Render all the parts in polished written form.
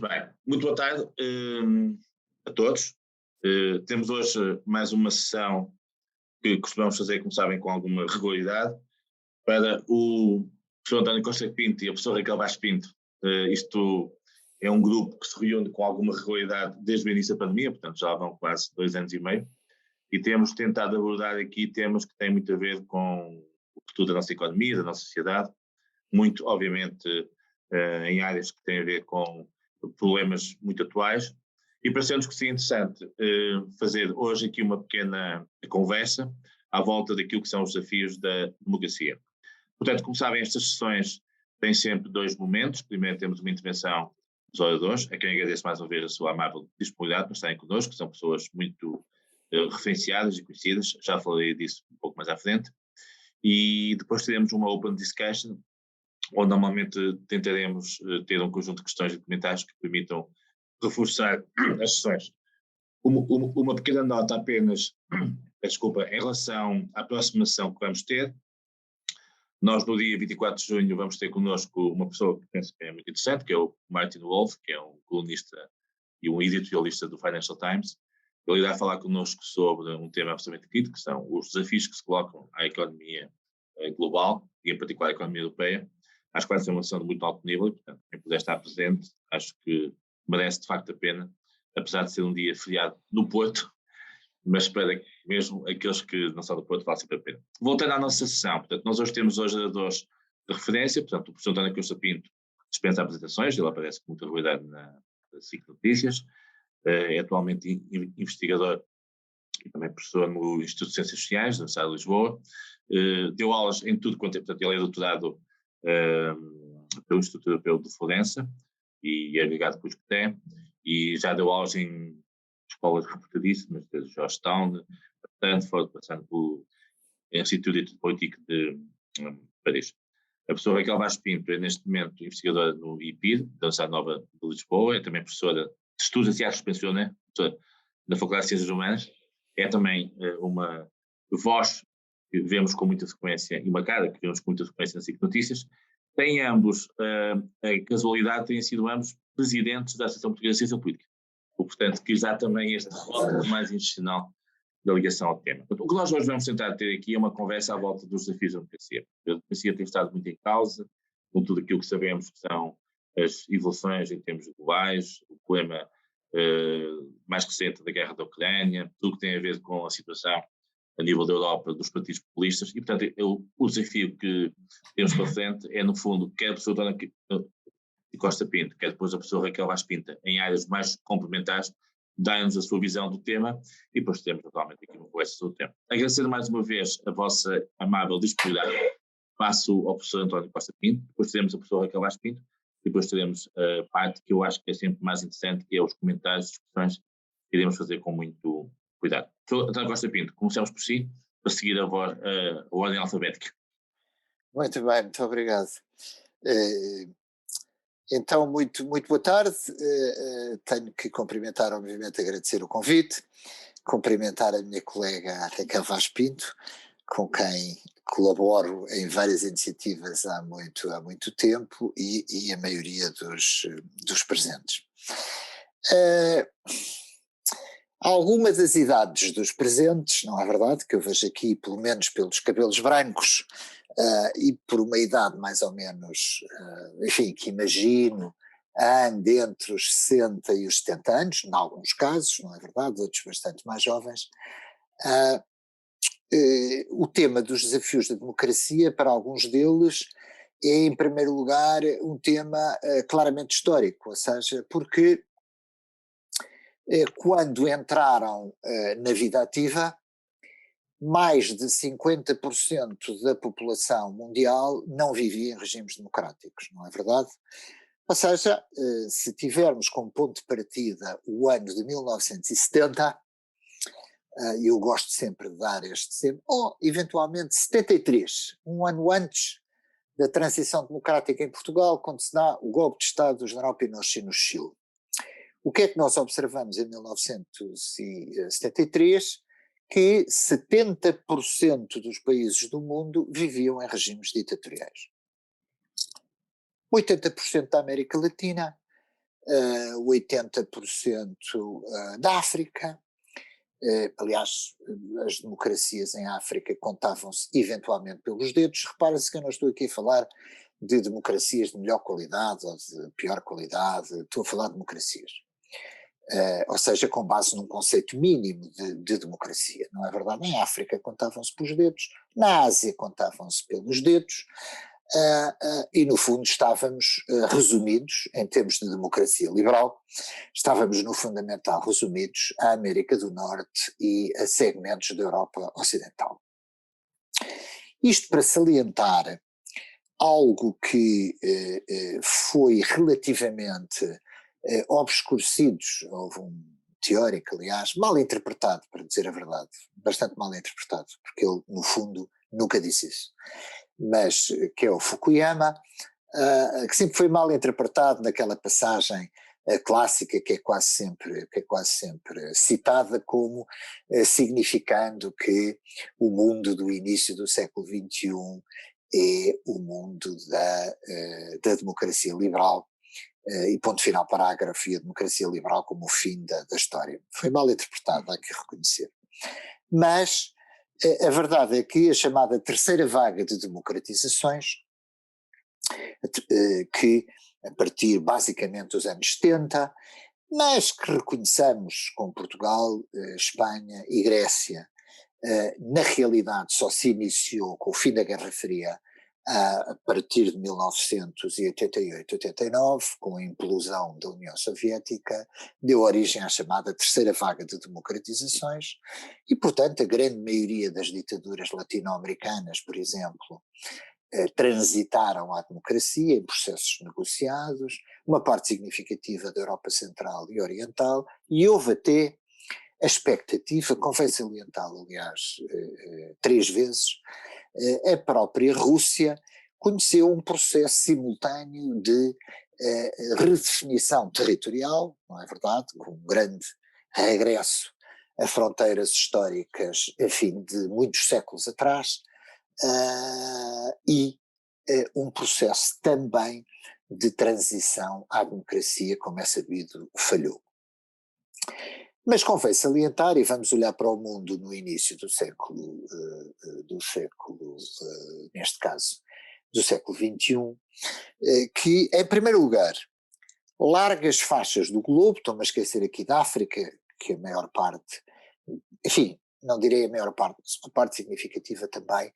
bem, muito boa tarde a todos. Temos hoje mais uma sessão que costumamos fazer, como sabem, com alguma regularidade, para o professor António Costa Pinto e a professora Raquel Vaz Pinto. Isto é um grupo que se reúne com alguma regularidade desde o início da pandemia, portanto já vão quase 2 anos e meio, e temos tentado abordar aqui temas que têm muito a ver com o futuro da nossa economia, da nossa sociedade, muito, obviamente, em áreas que têm a ver com problemas muito atuais, e pareceu-nos que seria interessante fazer hoje aqui uma pequena conversa à volta daquilo que são os desafios da democracia. Portanto, como sabem, estas sessões têm sempre 2 momentos. Primeiro temos uma intervenção dos oradores, a quem agradeço mais uma vez a sua amável disponibilidade para estarem connosco, são pessoas muito referenciadas e conhecidas, já falarei disso um pouco mais à frente, e depois teremos uma open discussion, onde normalmente tentaremos ter um conjunto de questões e comentários que permitam reforçar as sessões. Uma pequena nota apenas, desculpa, em relação à próxima sessão que vamos ter. Nós no dia 24 de junho vamos ter connosco uma pessoa que penso que é muito interessante, que é o Martin Wolf, que é um colunista e um editorialista do Financial Times. Ele irá falar connosco sobre um tema absolutamente crítico, que são os desafios que se colocam à economia global, e em particular à economia europeia. Acho que vai ser uma sessão de muito alto nível, e, portanto, quem puder estar presente, acho que merece de facto a pena, apesar de ser um dia feriado no Porto, mas para mesmo aqueles que não são do Porto, vale sempre a pena. Voltando à nossa sessão, portanto, nós hoje temos oradores de referência, portanto, o professor António Costa Pinto dispensa apresentações, ele aparece com muita regularidade na SIC Notícias, é atualmente investigador e também professor no Instituto de Ciências Sociais, da Universidade de Lisboa, deu aulas em tudo quanto é, portanto, ele é doutorado pelo Instituto Europeu de Florença e é ligado com o ISCTE, e já deu aulas em escolas reputadíssimas, desde Georgetown, Stanford, passando pelo Instituto de Política de Paris. A professora Raquel Vaz Pinto é neste momento investigadora no IPID, da Universidade Nova de Lisboa, é também professora de Estudos Asiáticos, pensou, né? Professora da Faculdade de Ciências Humanas, é também uma voz que vemos com muita frequência, e uma cara que vemos com muita frequência nas SIC Notícias. Têm ambos, a casualidade, têm sido ambos presidentes da Associação Portuguesa de Ciência Política. Portanto, que já também este rótulo mais institucional da ligação ao tema. O que nós hoje vamos tentar ter aqui é uma conversa à volta dos desafios da democracia. A democracia tem estado muito em causa, com tudo aquilo que sabemos que são as evoluções em termos globais, o problema mais recente da guerra da Ucrânia, tudo que tem a ver com a situação a nível da Europa dos partidos populistas, e portanto o desafio que temos para frente é, no fundo, quer a professora António Costa Pinto, quer depois a professora Raquel Vaz Pinto, em áreas mais complementares, darem-nos a sua visão do tema, e depois temos naturalmente aqui uma conversa sobre o tema. Agradecer mais uma vez a vossa amável disponibilidade. Passo ao professor António Costa Pinto, depois teremos a professora Raquel Vaz Pinto, e depois teremos a parte que eu acho que é sempre mais interessante, que é os comentários, discussões, que iremos fazer com muito cuidado. Professor António Costa Pinto, começamos por si, para seguir a ordem alfabética. Muito bem, muito obrigado. Então, muito boa tarde. Tenho que cumprimentar, obviamente, agradecer o convite, cumprimentar a minha colega Raquel Vaz Pinto, com quem colaboro em várias iniciativas há muito tempo, e a maioria dos presentes. Algumas das idades dos presentes, não é verdade, que eu vejo aqui, pelo menos pelos cabelos brancos, e por uma idade mais ou menos, enfim, que imagino ande entre os 60 e os 70 anos, em alguns casos, não é verdade, outros bastante mais jovens. O tema dos desafios da democracia, para alguns deles, é, em primeiro lugar, um tema claramente histórico, ou seja, porque quando entraram na vida ativa, mais de 50% da população mundial não vivia em regimes democráticos, não é verdade? Ou seja, se tivermos como ponto de partida o ano de 1970, eu gosto sempre de dar este sempre, ou eventualmente 73, um ano antes da transição democrática em Portugal, quando se dá o golpe de Estado do general Pinochet no Chile. O que é que nós observamos em 1973? Que 70% dos países do mundo viviam em regimes ditatoriais. 80% da América Latina 80% da África. Aliás, as democracias em África contavam-se eventualmente pelos dedos. Repara-se que eu não estou aqui a falar de democracias de melhor qualidade ou de pior qualidade, estou a falar de democracias. Ou seja, com base num conceito mínimo de democracia, não é verdade? Em África contavam-se pelos dedos, na Ásia contavam-se pelos dedos, e no fundo estávamos resumidos, em termos de democracia liberal, estávamos no fundamental resumidos à América do Norte e a segmentos da Europa Ocidental. Isto para salientar algo que foi relativamente obscurecidos, houve um teórico, aliás, mal interpretado, para dizer a verdade, bastante mal interpretado, porque ele, no fundo, nunca disse isso, mas que é o Fukuyama, que sempre foi mal interpretado naquela passagem clássica que é quase sempre citada como significando que o mundo do início do século XXI é o mundo da democracia liberal, e ponto final parágrafo, e a democracia liberal como o fim da história. Foi mal interpretado, há que reconhecer. Mas a verdade é que a chamada terceira vaga de democratizações, que a partir basicamente dos anos 70, mas que reconheçamos com Portugal, Espanha e Grécia, na realidade só se iniciou com o fim da Guerra Fria a partir de 1988-89, com a implosão da União Soviética, deu origem à chamada terceira vaga de democratizações e, portanto, a grande maioria das ditaduras latino-americanas, por exemplo, transitaram à democracia em processos negociados, uma parte significativa da Europa Central e Oriental, e houve até a expectativa, convém salientá-lo, aliás, 3 vezes, a própria Rússia conheceu um processo simultâneo de redefinição territorial, não é verdade, com um grande regresso a fronteiras históricas, enfim, de muitos séculos atrás, e um processo também de transição à democracia, como é sabido, falhou. Mas convém salientar, e vamos olhar para o mundo no início do século, neste caso, do século XXI, que, em primeiro lugar, largas faixas do globo, estou-me a esquecer aqui da África, que a maior parte, enfim, não direi a maior parte, mas uma parte significativa também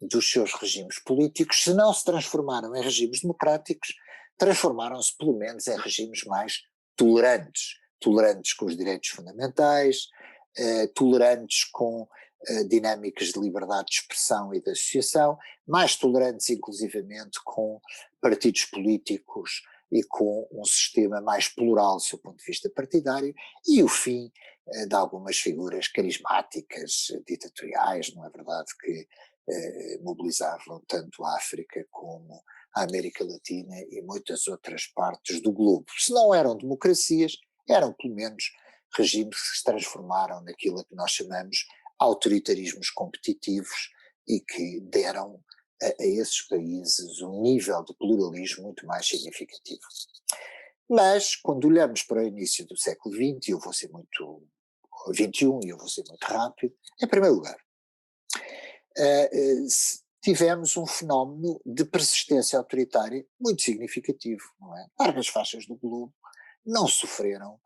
dos seus regimes políticos, se não se transformaram em regimes democráticos, transformaram-se pelo menos em regimes mais tolerantes com os direitos fundamentais, tolerantes com dinâmicas de liberdade de expressão e de associação, mais tolerantes inclusivamente com partidos políticos e com um sistema mais plural do seu ponto de vista partidário, e o fim de algumas figuras carismáticas, ditatoriais, não é verdade, que mobilizavam tanto a África como a América Latina e muitas outras partes do globo. Se não eram democracias, eram pelo menos regimes que se transformaram naquilo que nós chamamos autoritarismos competitivos e que deram a esses países um nível de pluralismo muito mais significativo. Mas, quando olhamos para o início do século XX, e eu vou ser muito XXI, e eu vou ser muito rápido, em primeiro lugar, tivemos um fenómeno de persistência autoritária muito significativo, não é? Largas faixas do globo não sofreram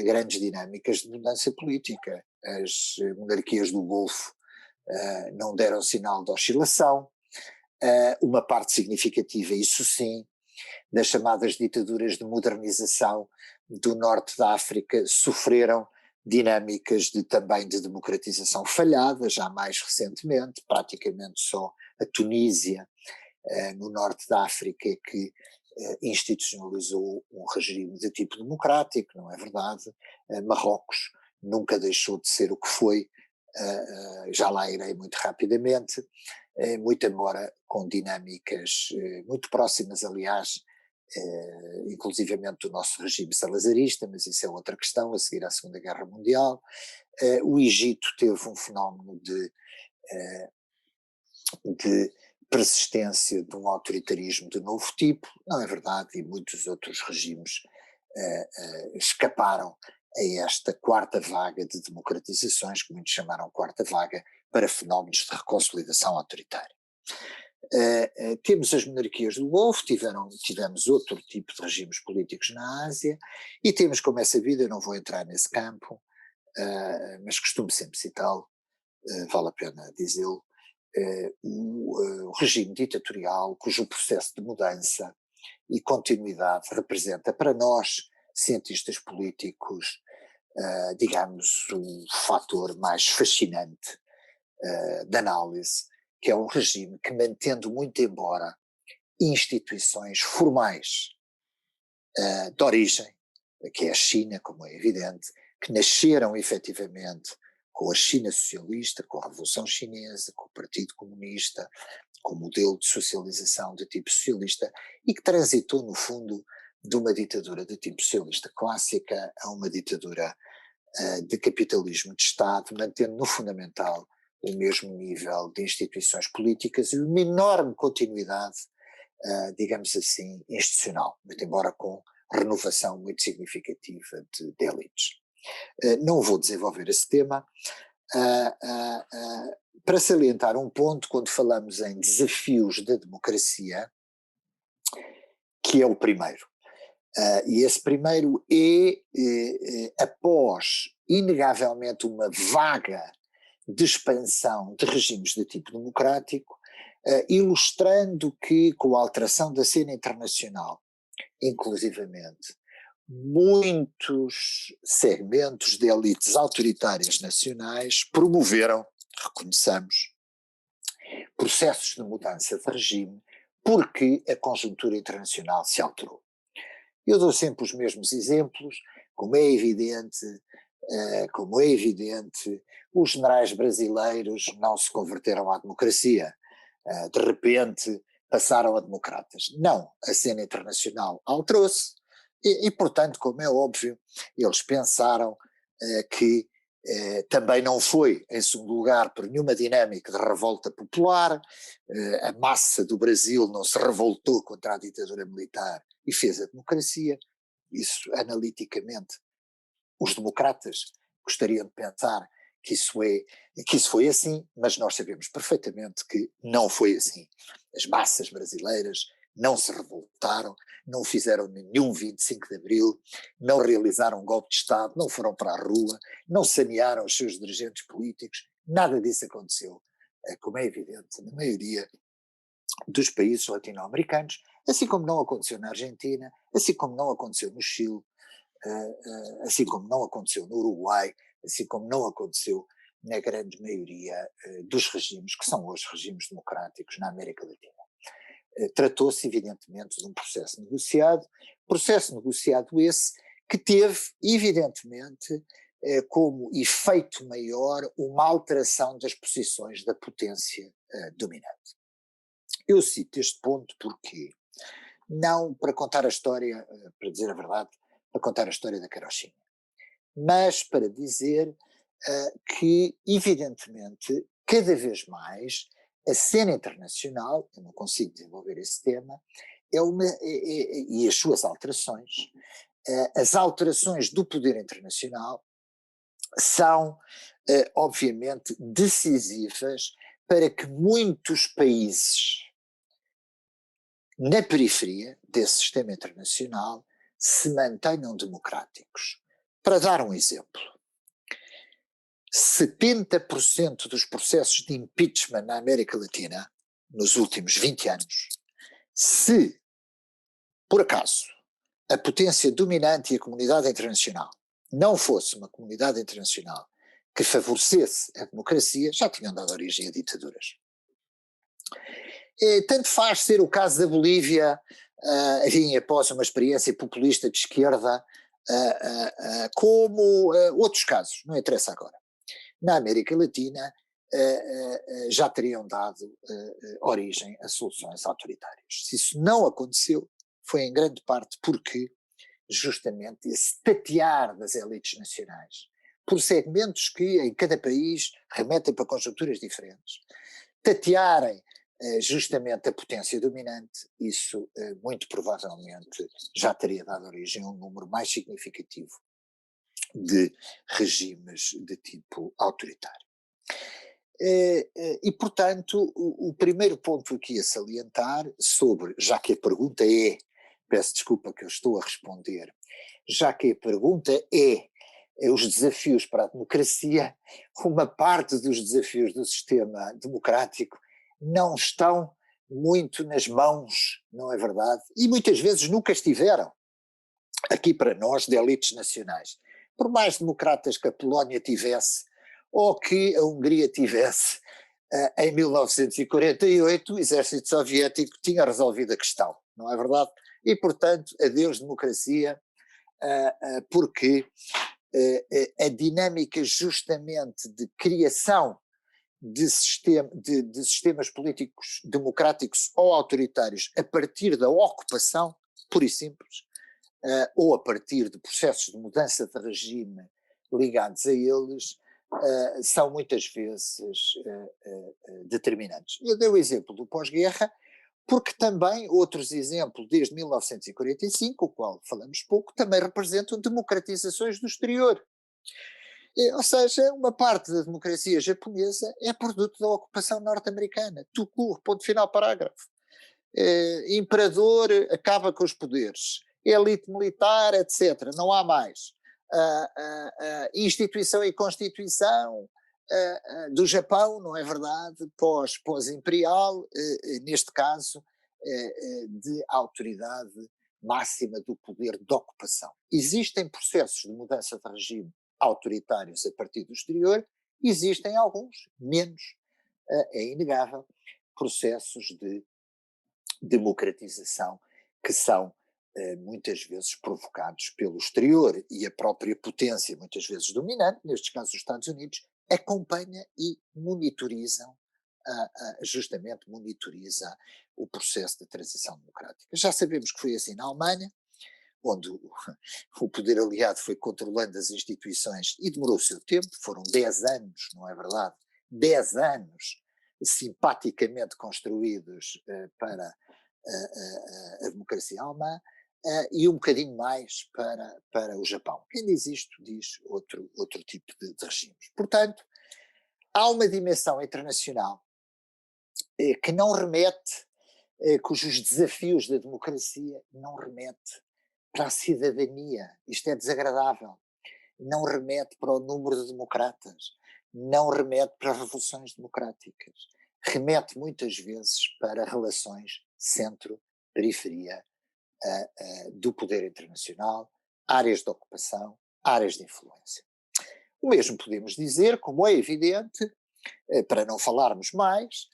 grandes dinâmicas de mudança política. As monarquias do Golfo não deram sinal de oscilação. Uma parte significativa, isso sim, das chamadas ditaduras de modernização do norte da África sofreram dinâmicas também de democratização falhada, já mais recentemente, praticamente só a Tunísia, no norte da África, que institucionalizou um regime de tipo democrático, não é verdade? Marrocos nunca deixou de ser o que foi, já lá irei muito rapidamente, muito embora com dinâmicas muito próximas, aliás, inclusivamente do nosso regime salazarista, mas isso é outra questão, a seguir à Segunda Guerra Mundial. O Egito teve um fenómeno de persistência de um autoritarismo de novo tipo, não é verdade, e muitos outros regimes escaparam a esta quarta vaga de democratizações, que muitos chamaram quarta vaga, para fenómenos de reconsolidação autoritária. Temos as monarquias do Golfo, tivemos outro tipo de regimes políticos na Ásia, e temos, como essa vida, eu não vou entrar nesse campo, mas costumo sempre citá-lo, vale a pena dizê-lo, o regime ditatorial, cujo processo de mudança e continuidade representa para nós, cientistas políticos, digamos, o fator mais fascinante de análise, que é um regime que, mantendo muito embora instituições formais de origem, que é a China, como é evidente, que nasceram efetivamente com a China socialista, com a Revolução Chinesa, com o Partido Comunista, com o modelo de socialização de tipo socialista, e que transitou, no fundo, de uma ditadura de tipo socialista clássica a uma ditadura de capitalismo de Estado, mantendo no fundamental o mesmo nível de instituições políticas e uma enorme continuidade, digamos assim, institucional, muito embora com renovação muito significativa de elites. Não vou desenvolver esse tema, para salientar um ponto quando falamos em desafios da democracia, que é o primeiro. E esse primeiro após, inegavelmente, uma vaga de expansão de regimes de tipo democrático, ilustrando que, com a alteração da cena internacional, inclusivamente, muitos segmentos de elites autoritárias nacionais promoveram, reconheçamos, processos de mudança de regime, porque a conjuntura internacional se alterou. Eu dou sempre os mesmos exemplos, como é evidente, os generais brasileiros não se converteram à democracia, de repente passaram a democratas. Não, a cena internacional alterou-se e, portanto, como é óbvio, eles pensaram que também não foi, em segundo lugar, por nenhuma dinâmica de revolta popular, a massa do Brasil não se revoltou contra a ditadura militar e fez a democracia. Isso, analiticamente, os democratas gostariam de pensar que isso foi assim, mas nós sabemos perfeitamente que não foi assim. As massas brasileiras não se revoltaram, não fizeram nenhum 25 de Abril, não realizaram um golpe de Estado, não foram para a rua, não sanearam os seus dirigentes políticos, nada disso aconteceu, como é evidente, na maioria dos países latino-americanos, assim como não aconteceu na Argentina, assim como não aconteceu no Chile, assim como não aconteceu no Uruguai, assim como não aconteceu na grande maioria dos regimes, que são hoje regimes democráticos na América Latina. Tratou-se, evidentemente, de um processo negociado esse que teve, evidentemente, como efeito maior uma alteração das posições da potência dominante. Eu cito este ponto porque, não para contar a história, para dizer a verdade, para contar a história da carochinha, mas para dizer que, evidentemente, cada vez mais a cena internacional, eu não consigo desenvolver esse tema, e as suas alterações, as alterações do poder internacional são, obviamente, decisivas para que muitos países na periferia desse sistema internacional se mantenham democráticos. Para dar um exemplo, 70% dos processos de impeachment na América Latina, nos últimos 20 anos, se, por acaso, a potência dominante e a comunidade internacional não fosse uma comunidade internacional que favorecesse a democracia, já tinham dado origem a ditaduras. Tanto faz ser o caso da Bolívia, enfim, após uma experiência populista de esquerda, como outros casos, não interessa agora. Na América Latina já teriam dado origem a soluções autoritárias. Se isso não aconteceu, foi em grande parte porque justamente esse tatear das elites nacionais, por segmentos que em cada país remetem para conjunturas diferentes, tatearem justamente a potência dominante, isso muito provavelmente já teria dado origem a um número mais significativo de regimes de tipo autoritário. E, portanto, o primeiro ponto aqui a salientar sobre, já que a pergunta é, peço desculpa que eu estou a responder, já que a pergunta é os desafios para a democracia, uma parte dos desafios do sistema democrático não estão muito nas mãos, não é verdade? E muitas vezes nunca estiveram aqui para nós, de elites nacionais. Por mais democratas que a Polónia tivesse, ou que a Hungria tivesse, em 1948 o exército soviético tinha resolvido a questão, não é verdade? E, portanto, adeus democracia, porque a dinâmica justamente de criação de sistemas políticos democráticos ou autoritários a partir da ocupação, pura e simples, ou a partir de processos de mudança de regime ligados a eles, são muitas vezes determinantes. Eu dei o exemplo do pós-guerra, porque também outros exemplos, desde 1945, o qual falamos pouco, também representam democratizações do exterior. Ou seja, uma parte da democracia japonesa é produto da ocupação norte-americana. Tout court, ponto final, parágrafo. Imperador acaba com os poderes. Elite militar, etc. Não há mais. Instituição e Constituição do Japão, não é verdade? Pós-imperial, neste caso, de autoridade máxima do poder de ocupação. Existem processos de mudança de regime autoritários a partir do exterior, existem alguns, menos, é inegável, processos de democratização que são muitas vezes provocados pelo exterior, e a própria potência, muitas vezes dominante, nestes casos os Estados Unidos, acompanha e monitorizam, justamente monitoriza o processo de transição democrática. Já sabemos que foi assim na Alemanha, onde o poder aliado foi controlando as instituições e demorou o seu tempo, foram 10 anos, não é verdade? 10 anos simpaticamente construídos para a democracia alemã, e um bocadinho mais para o Japão. Quem diz isto diz outro tipo de regimes. Portanto, há uma dimensão internacional que não remete, cujos desafios da democracia não remete para a cidadania. Isto é desagradável. Não remete para o número de democratas. Não remete para revoluções democráticas. Remete muitas vezes para relações centro-periferia do poder internacional, áreas de ocupação, áreas de influência. O mesmo podemos dizer, como é evidente, para não falarmos mais,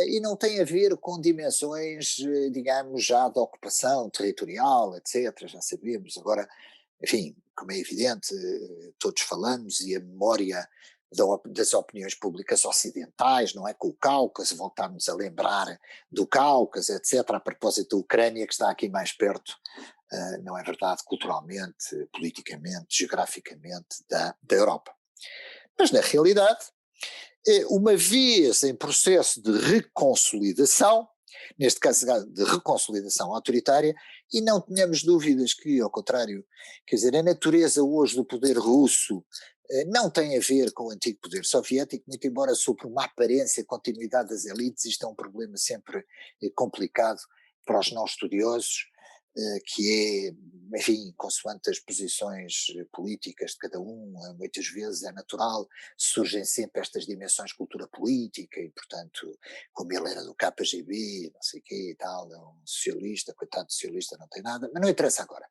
e não tem a ver com dimensões, digamos, já de ocupação territorial, etc., já sabemos. Agora, enfim, como é evidente, todos falamos, e a memória das opiniões públicas ocidentais, não é? Com o Cáucaso, voltarmos a lembrar do Cáucaso, etc., a propósito da Ucrânia, que está aqui mais perto, não é verdade, culturalmente, politicamente, geograficamente, da Europa. Mas, na realidade, uma vez em processo de reconsolidação, neste caso de reconsolidação autoritária, e não tenhamos dúvidas que, ao contrário, quer dizer, a natureza hoje do poder russo não tem a ver com o antigo poder soviético, muito embora sobre uma aparência continuidade das elites, isto é um problema sempre complicado para os não estudiosos, que é, enfim, consoante as posições políticas de cada um, muitas vezes é natural, surgem sempre estas dimensões de cultura política, e portanto, como ele era do KGB, não sei o quê e tal, é um socialista, coitado de socialista, não tem nada, mas não interessa agora,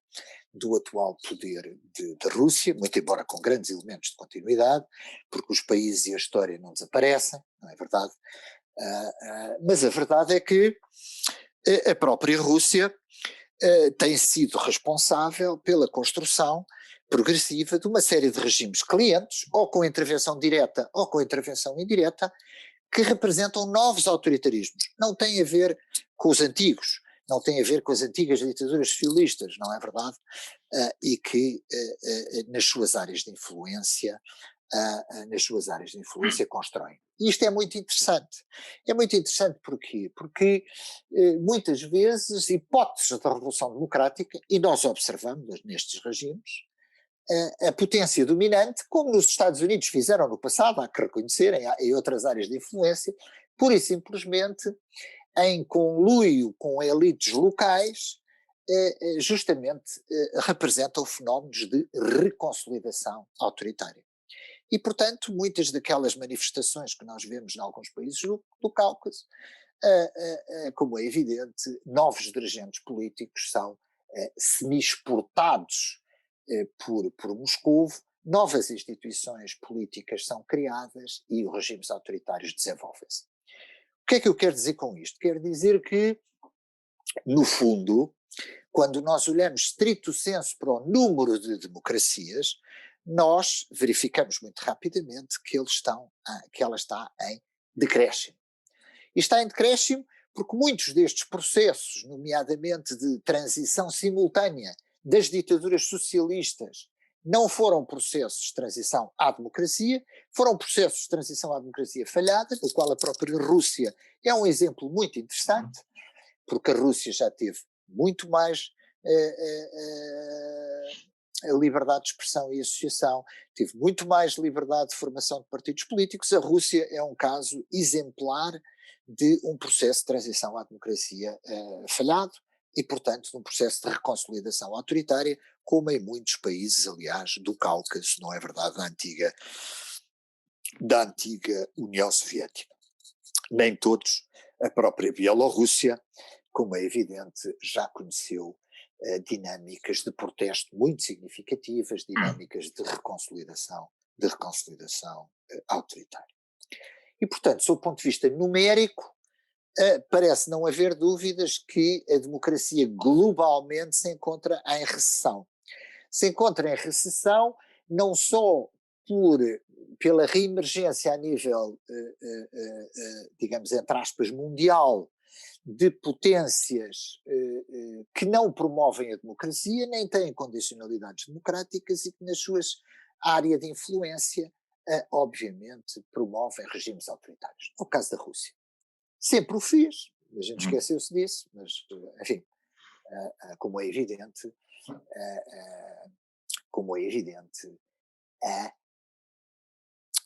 do atual poder de Rússia, muito embora com grandes elementos de continuidade, porque os países e a história não desaparecem, não é verdade? Mas a verdade é que a própria Rússia tem sido responsável pela construção progressiva de uma série de regimes clientes, ou com intervenção direta ou com intervenção indireta, que representam novos autoritarismos. Não tem a ver com os antigos, não tem a ver com as antigas ditaduras socialistas, não é verdade? E que nas suas áreas de influência constroem E isto é muito interessante. É muito interessante porquê? Porque muitas vezes hipóteses da Revolução Democrática, e nós observamos nestes regimes, a potência dominante, como nos Estados Unidos fizeram no passado, há que reconhecer, em outras áreas de influência, pura e simplesmente em conluio com elites locais, justamente representam fenómenos de reconsolidação autoritária. E, portanto, muitas daquelas manifestações que nós vemos em alguns países do Cáucaso, como é evidente, novos dirigentes políticos são semi-exportados por Moscovo, novas instituições políticas são criadas e os regimes autoritários desenvolvem-se. O que é que eu quero dizer com isto? Quero dizer que, no fundo, quando nós olhamos stricto sensu para o número de democracias, nós verificamos muito rapidamente que ela está em decréscimo. E está em decréscimo porque muitos destes processos, nomeadamente de transição simultânea das ditaduras socialistas, não foram processos de transição à democracia, foram processos de transição à democracia falhadas, do qual a própria Rússia é um exemplo muito interessante, porque a Rússia já teve muito mais a liberdade de expressão e associação, teve muito mais liberdade de formação de partidos políticos. A Rússia é um caso exemplar de um processo de transição à democracia falhado e, portanto, de um processo de reconsolidação autoritária, como em muitos países, aliás, do Cáucaso, não é verdade, da antiga União Soviética. Nem todos, a própria Bielorrússia, como é evidente, já conheceu dinâmicas de protesto muito significativas, dinâmicas de reconsolidação autoritária. E, portanto, sob o ponto de vista numérico, parece não haver dúvidas que a democracia globalmente se encontra em recessão. Se encontra em recessão não só pela reemergência a nível, digamos, entre aspas, mundial, de potências que não promovem a democracia, nem têm condicionalidades democráticas e que nas suas áreas de influência, obviamente, promovem regimes autoritários. No caso da Rússia. Sempre o fez, a gente esqueceu-se disso, mas, enfim, como é evidente, a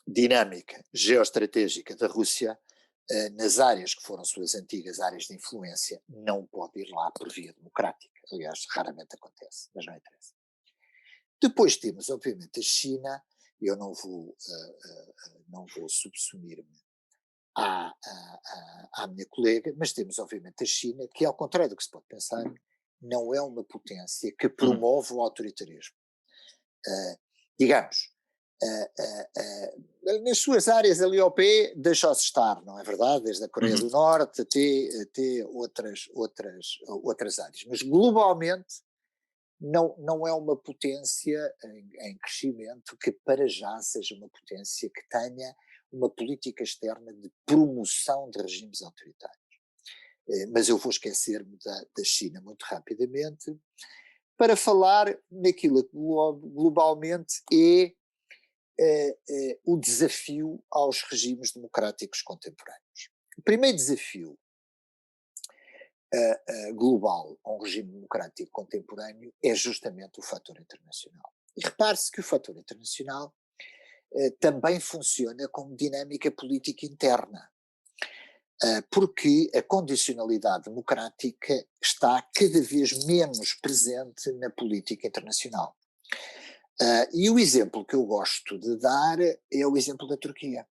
dinâmica geoestratégica da Rússia nas áreas que foram suas antigas áreas de influência, não pode ir lá por via democrática. Aliás, raramente acontece, mas não interessa. Depois temos, obviamente, a China, e eu não vou subsumir-me à minha colega, mas temos, obviamente, a China, que, ao contrário do que se pode pensar, não é uma potência que promove o autoritarismo. Digamos, nas suas áreas ali ao pé deixou-se estar, não é verdade? Desde a Coreia do Norte até outras áreas. Mas globalmente não é uma potência em crescimento que para já seja uma potência que tenha uma política externa de promoção de regimes autoritários. Mas eu vou esquecer-me da China muito rapidamente para falar naquilo que globalmente é o desafio aos regimes democráticos contemporâneos. O primeiro desafio global a um regime democrático contemporâneo é justamente o fator internacional. E repare-se que o fator internacional também funciona como dinâmica política interna, porque a condicionalidade democrática está cada vez menos presente na política internacional. E o exemplo que eu gosto de dar é o exemplo da Turquia.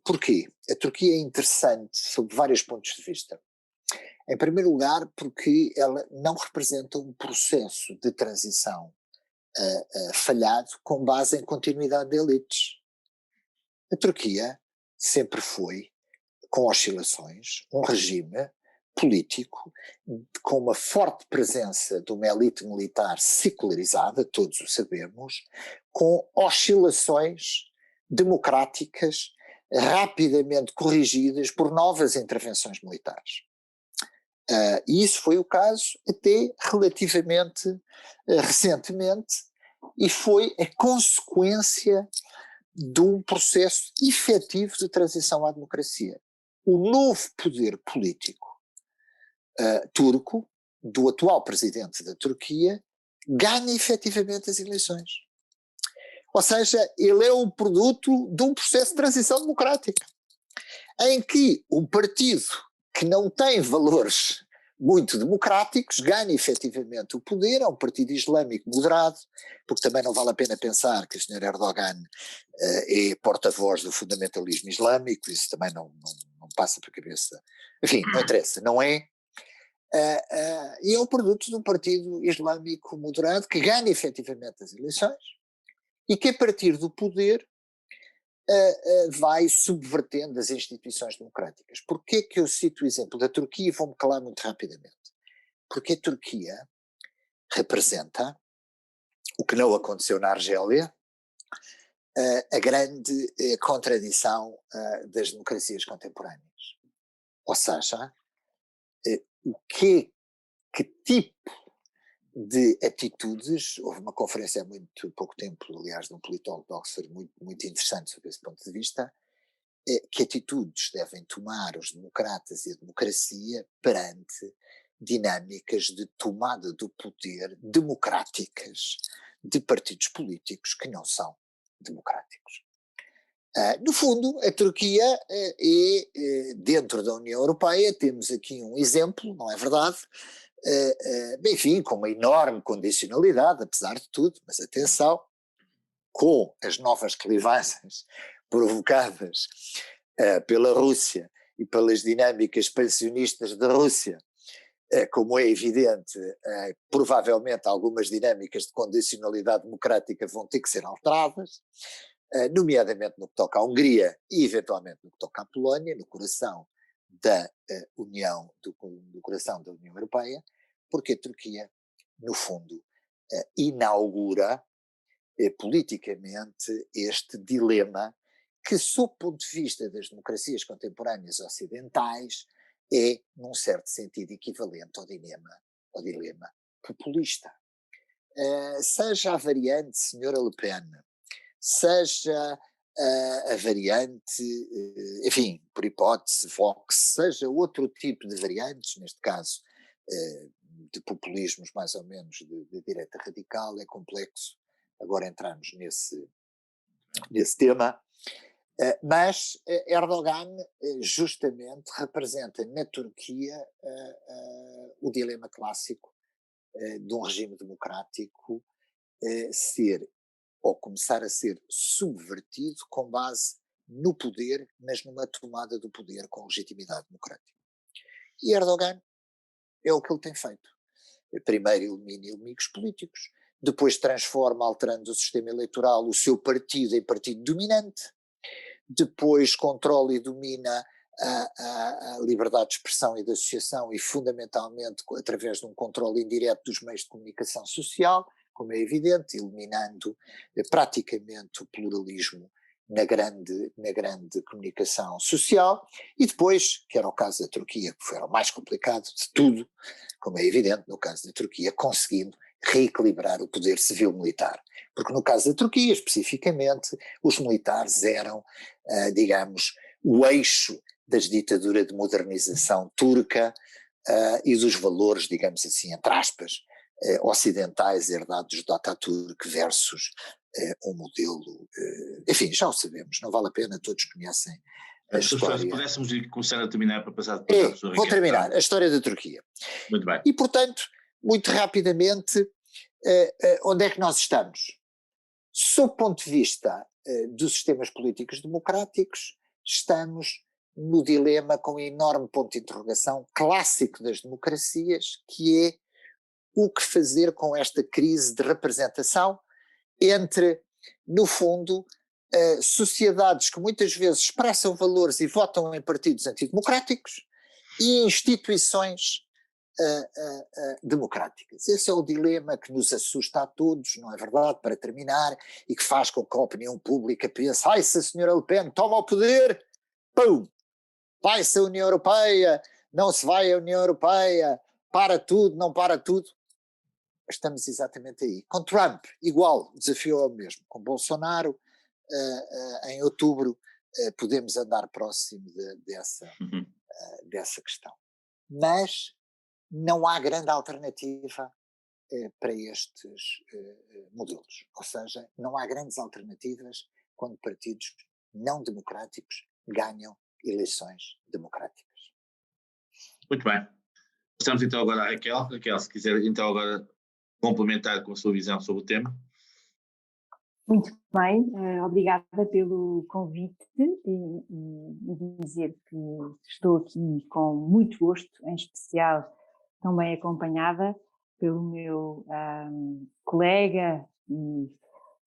Porquê? A Turquia é interessante sob vários pontos de vista. Em primeiro lugar, porque ela não representa um processo de transição falhado com base em continuidade de elites. A Turquia sempre foi, com oscilações, um regime político com uma forte presença de uma elite militar secularizada, todos o sabemos, com oscilações democráticas rapidamente corrigidas por novas intervenções militares. E isso foi o caso até relativamente recentemente, e foi a consequência de um processo efetivo de transição à democracia. O novo poder político turco, do atual presidente da Turquia, ganha efetivamente as eleições. Ou seja, ele é o produto de um processo de transição democrática, em que um partido que não tem valores muito democráticos ganha efetivamente o poder, é um partido islâmico moderado, porque também não vale a pena pensar que o Sr. Erdogan é porta-voz do fundamentalismo islâmico, isso também não passa para a cabeça. Enfim, não interessa, não é? E é o produto de um partido islâmico moderado que ganha efetivamente as eleições e que a partir do poder vai subvertendo as instituições democráticas. Porquê que eu cito o exemplo da Turquia e vou-me calar muito rapidamente? Porque a Turquia representa, o que não aconteceu na Argélia, a grande contradição das democracias contemporâneas. Ou seja, que tipo de atitudes, houve uma conferência há muito pouco tempo, aliás, de um politólogo de Oxford muito, muito interessante sobre esse ponto de vista, que atitudes devem tomar os democratas e a democracia perante dinâmicas de tomada do poder democráticas de partidos políticos que não são democráticos. No fundo, a Turquia dentro da União Europeia, temos aqui um exemplo, não é verdade? Enfim, com uma enorme condicionalidade, apesar de tudo, mas atenção, com as novas clivagens provocadas pela Rússia e pelas dinâmicas expansionistas da Rússia, como é evidente, provavelmente algumas dinâmicas de condicionalidade democrática vão ter que ser alteradas, nomeadamente no que toca à Hungria e eventualmente no que toca à Polónia, no coração da União, do coração da União Europeia, porque a Turquia, no fundo, inaugura politicamente este dilema que, sob o ponto de vista das democracias contemporâneas ocidentais, é, num certo sentido, equivalente ao dilema populista. Seja a variante Senhora Le Pen, seja a variante, enfim, por hipótese, Vox, seja outro tipo de variantes, neste caso de populismos mais ou menos de direita radical, é complexo agora entrarmos nesse tema, mas Erdogan justamente representa na Turquia o dilema clássico de um regime democrático ser ou começar a ser subvertido com base no poder, mas numa tomada do poder com legitimidade democrática. E Erdogan é o que ele tem feito. Primeiro elimina inimigos políticos, depois transforma, alterando o sistema eleitoral, o seu partido em partido dominante, depois controla e domina a liberdade de expressão e de associação e fundamentalmente através de um controle indireto dos meios de comunicação social, como é evidente, eliminando praticamente o pluralismo na grande comunicação social, e depois, que era o caso da Turquia, que foi o mais complicado de tudo, como é evidente no caso da Turquia, conseguindo reequilibrar o poder civil-militar. Porque no caso da Turquia, especificamente, os militares eram, digamos, o eixo das ditaduras de modernização turca e dos valores, digamos assim, entre aspas, ocidentais herdados de Atatürk versus um modelo, enfim, já o sabemos, não vale a pena, todos conhecem a história. Se pudéssemos ir começar a terminar para passar depois à pessoa. Vou terminar, a história da Turquia. Muito bem. E portanto, muito rapidamente, onde é que nós estamos? Sob o ponto de vista dos sistemas políticos democráticos, estamos no dilema com um enorme ponto de interrogação clássico das democracias, que é o que fazer com esta crise de representação entre, no fundo, sociedades que muitas vezes expressam valores e votam em partidos antidemocráticos e instituições democráticas. Esse é o dilema que nos assusta a todos, não é verdade, para terminar, e que faz com que a opinião pública pense, ai, se a senhora Le Pen toma o poder, pum, vai-se a União Europeia, não se vai à União Europeia, para tudo, não para tudo. Estamos exatamente aí. Com Trump, igual, o desafio é o mesmo. Com Bolsonaro, em outubro podemos andar próximo Uhum. dessa questão. Mas não há grande alternativa para estes modelos. Ou seja, não há grandes alternativas quando partidos não democráticos ganham eleições democráticas. Muito bem. Passamos então agora à Raquel. Raquel, se quiser então agora complementar com a sua visão sobre o tema. Muito bem, obrigada pelo convite e dizer que estou aqui com muito gosto, em especial também acompanhada pelo meu colega e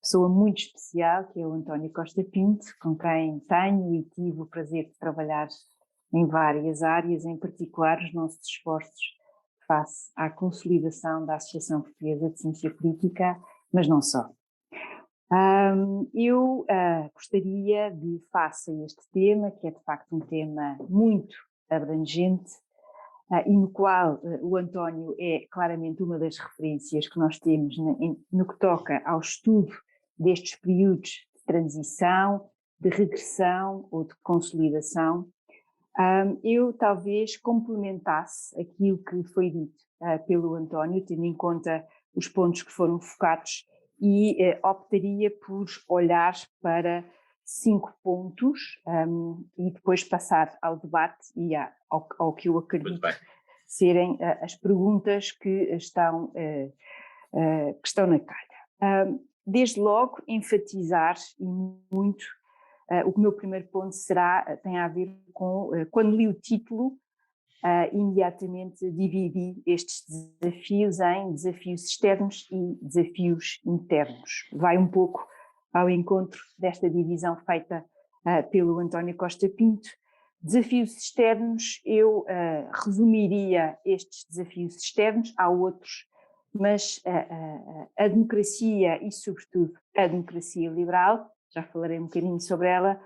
pessoa muito especial, que é o António Costa Pinto, com quem tenho e tive o prazer de trabalhar em várias áreas, em particular os nossos esforços face à consolidação da Associação Portuguesa de Ciência Política, mas não só. Eu gostaria de, face a este tema, que é de facto um tema muito abrangente, e no qual o António é claramente uma das referências que nós temos no que toca ao estudo destes períodos de transição, de regressão ou de consolidação, eu talvez complementasse aquilo que foi dito pelo António, tendo em conta os pontos que foram focados, e optaria por olhar para 5 pontos e depois passar ao debate e ao que eu acredito serem as perguntas que estão na calha. Desde logo, enfatizar e muito, o meu primeiro ponto tem a ver com, quando li o título, imediatamente dividi estes desafios em desafios externos e desafios internos. Vai um pouco ao encontro desta divisão feita pelo António Costa Pinto. Desafios externos, eu resumiria estes desafios externos, há outros, mas a democracia e, sobretudo, a democracia liberal, já falarei um bocadinho sobre ela,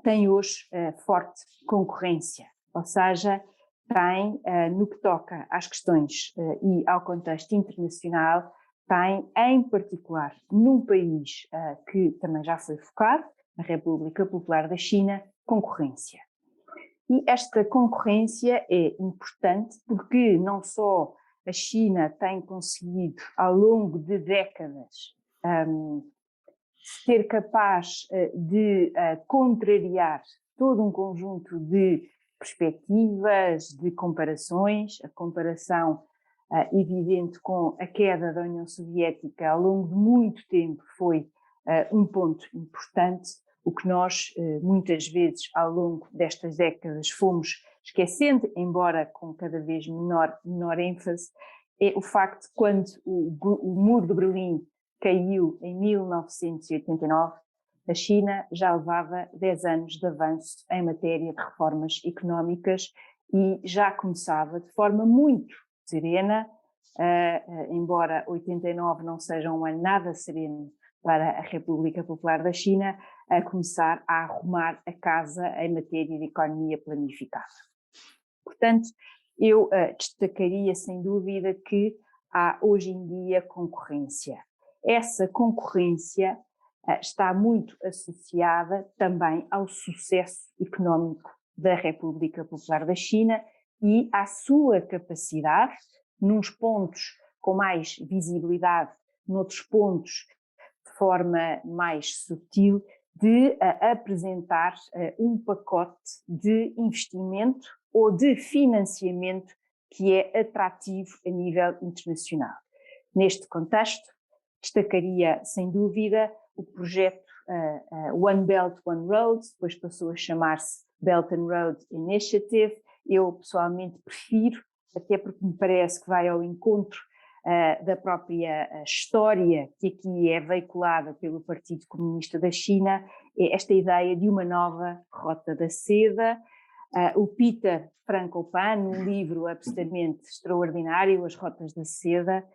tem hoje forte concorrência, ou seja, tem, no que toca às questões e ao contexto internacional, tem, em particular, num país que também já foi focado, a República Popular da China, concorrência. E esta concorrência é importante porque não só a China tem conseguido, ao longo de décadas, ser capaz de contrariar todo um conjunto de perspectivas, de comparações, a comparação evidente com a queda da União Soviética ao longo de muito tempo foi um ponto importante, o que nós muitas vezes ao longo destas décadas fomos esquecendo, embora com cada vez menor ênfase, é o facto de quando o muro de Berlim caiu em 1989, a China já levava 10 anos de avanço em matéria de reformas económicas e já começava de forma muito serena, embora 89 não seja um ano nada sereno para a República Popular da China, a começar a arrumar a casa em matéria de economia planificada. Portanto, eu destacaria sem dúvida que há hoje em dia concorrência. Essa concorrência está muito associada também ao sucesso económico da República Popular da China e à sua capacidade, nos pontos com mais visibilidade, noutros pontos de forma mais sutil, de apresentar um pacote de investimento ou de financiamento que é atrativo a nível internacional. Neste contexto, destacaria sem dúvida o projeto One Belt, One Road, depois passou a chamar-se Belt and Road Initiative. Eu pessoalmente prefiro, até porque me parece que vai ao encontro da própria história que aqui é veiculada pelo Partido Comunista da China, é esta ideia de uma nova Rota da Seda. O Peter Frankopan, num livro absolutamente extraordinário, As Rotas da Seda,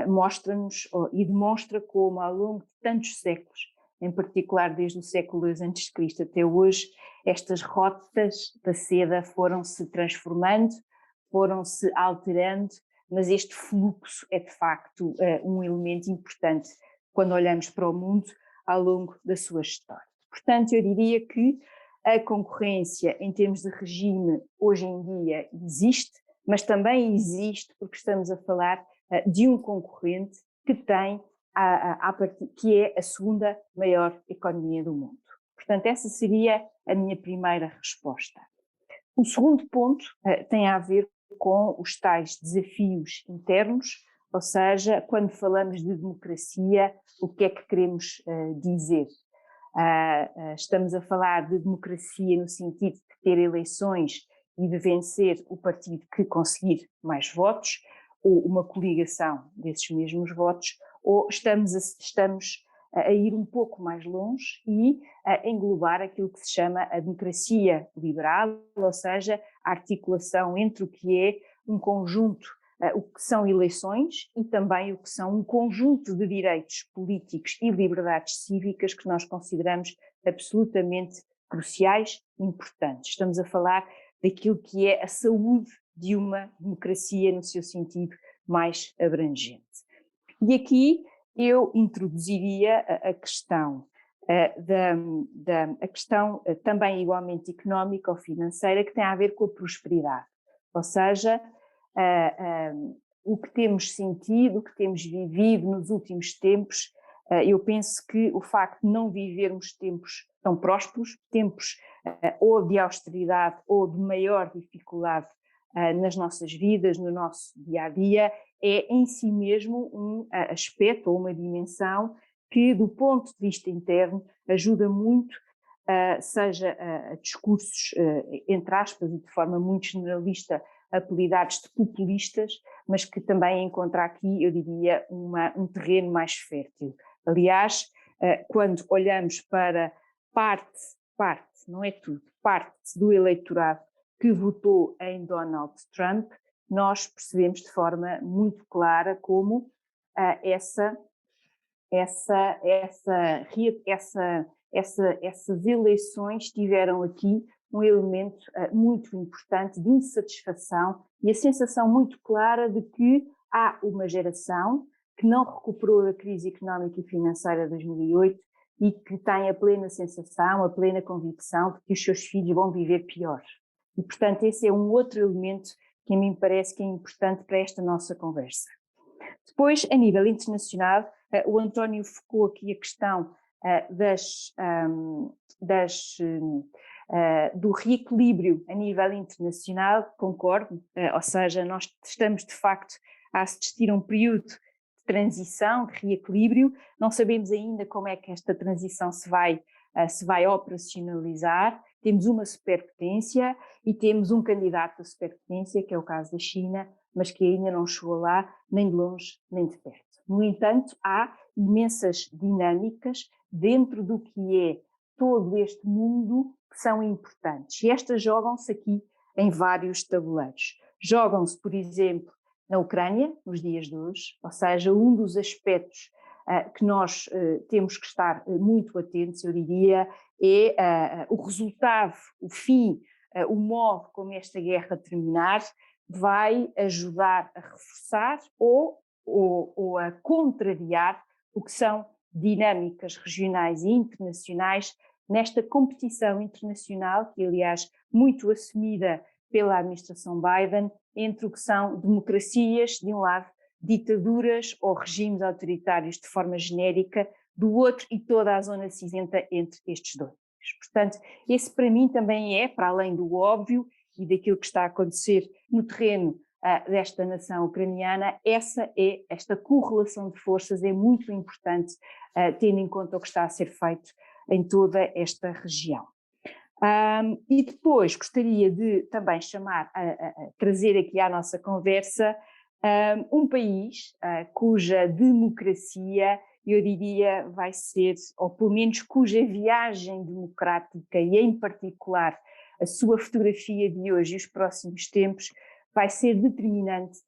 mostra-nos e demonstra como ao longo de tantos séculos, em particular desde o século II a.C. até hoje, estas rotas da seda foram-se transformando, foram-se alterando, mas este fluxo é de facto um elemento importante quando olhamos para o mundo, ao longo da sua história. Portanto, eu diria que a concorrência em termos de regime hoje em dia existe, mas também existe porque estamos a falar de um concorrente que tem que é a segunda maior economia do mundo. Portanto, essa seria a minha primeira resposta. O segundo ponto tem a ver com os tais desafios internos, ou seja, quando falamos de democracia, o que é que queremos dizer? Estamos a falar de democracia no sentido de ter eleições e de vencer o partido que conseguir mais votos, ou uma coligação desses mesmos votos, ou estamos a ir um pouco mais longe e a englobar aquilo que se chama a democracia liberal, ou seja, a articulação entre o que é um conjunto, o que são eleições e também o que são um conjunto de direitos políticos e liberdades cívicas que nós consideramos absolutamente cruciais e importantes. Estamos a falar daquilo que é a saúde de uma democracia no seu sentido mais abrangente. E aqui eu introduziria a questão a questão também igualmente económica ou financeira, que tem a ver com a prosperidade, ou seja, o que temos sentido, o que temos vivido nos últimos tempos. Eu penso que o facto de não vivermos tempos tão prósperos, tempos ou de austeridade ou de maior dificuldade nas nossas vidas, no nosso dia-a-dia, é em si mesmo um aspecto ou uma dimensão que, do ponto de vista interno, ajuda muito, seja a discursos, entre aspas, e de forma muito generalista, apelidados de populistas, mas que também encontra aqui, eu diria, um terreno mais fértil. Aliás, quando olhamos para parte, não é tudo, parte do eleitorado que votou em Donald Trump, nós percebemos de forma muito clara como essas eleições tiveram aqui um elemento muito importante de insatisfação e a sensação muito clara de que há uma geração que não recuperou da crise económica e financeira de 2008 e que tem a plena sensação, a plena convicção de que os seus filhos vão viver pior. E, portanto, esse é um outro elemento que a mim parece que é importante para esta nossa conversa. Depois, a nível internacional, o António focou aqui a questão do reequilíbrio a nível internacional, concordo, ou seja, nós estamos de facto a assistir a um período de transição, de reequilíbrio, não sabemos ainda como é que esta transição se vai operacionalizar. Temos uma superpotência e temos um candidato a superpotência, que é o caso da China, mas que ainda não chegou lá, nem de longe, nem de perto. No entanto, há imensas dinâmicas dentro do que é todo este mundo que são importantes. E estas jogam-se aqui em vários tabuleiros. Jogam-se, por exemplo, na Ucrânia, nos dias de hoje, ou seja, um dos aspectos que nós temos que estar muito atentos, eu diria, é o resultado, o fim, o modo como esta guerra terminar vai ajudar a reforçar ou a contrariar o que são dinâmicas regionais e internacionais nesta competição internacional, que aliás muito assumida pela administração Biden, entre o que são democracias de um lado, ditaduras ou regimes autoritários de forma genérica do outro e toda a zona cinzenta entre estes dois. Portanto, esse para mim também é, para além do óbvio e daquilo que está a acontecer no terreno desta nação ucraniana, esta correlação de forças é muito importante, tendo em conta o que está a ser feito em toda esta região. E depois gostaria de também trazer aqui à nossa conversa um país cuja democracia, eu diria, vai ser, ou pelo menos cuja viagem democrática e em particular a sua fotografia de hoje e os próximos tempos vai ser determinante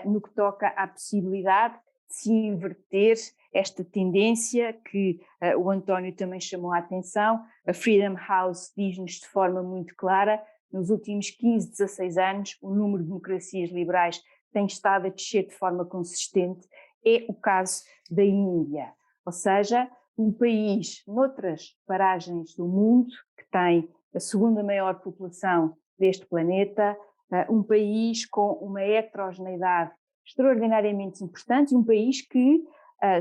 no que toca à possibilidade de se inverter esta tendência que o António também chamou a atenção. A Freedom House diz-nos de forma muito clara, nos últimos 15, 16 anos, o número de democracias liberais tem estado a descer de forma consistente, é o caso da Índia. Ou seja, um país noutras paragens do mundo, que tem a segunda maior população deste planeta, um país com uma heterogeneidade extraordinariamente importante, um país que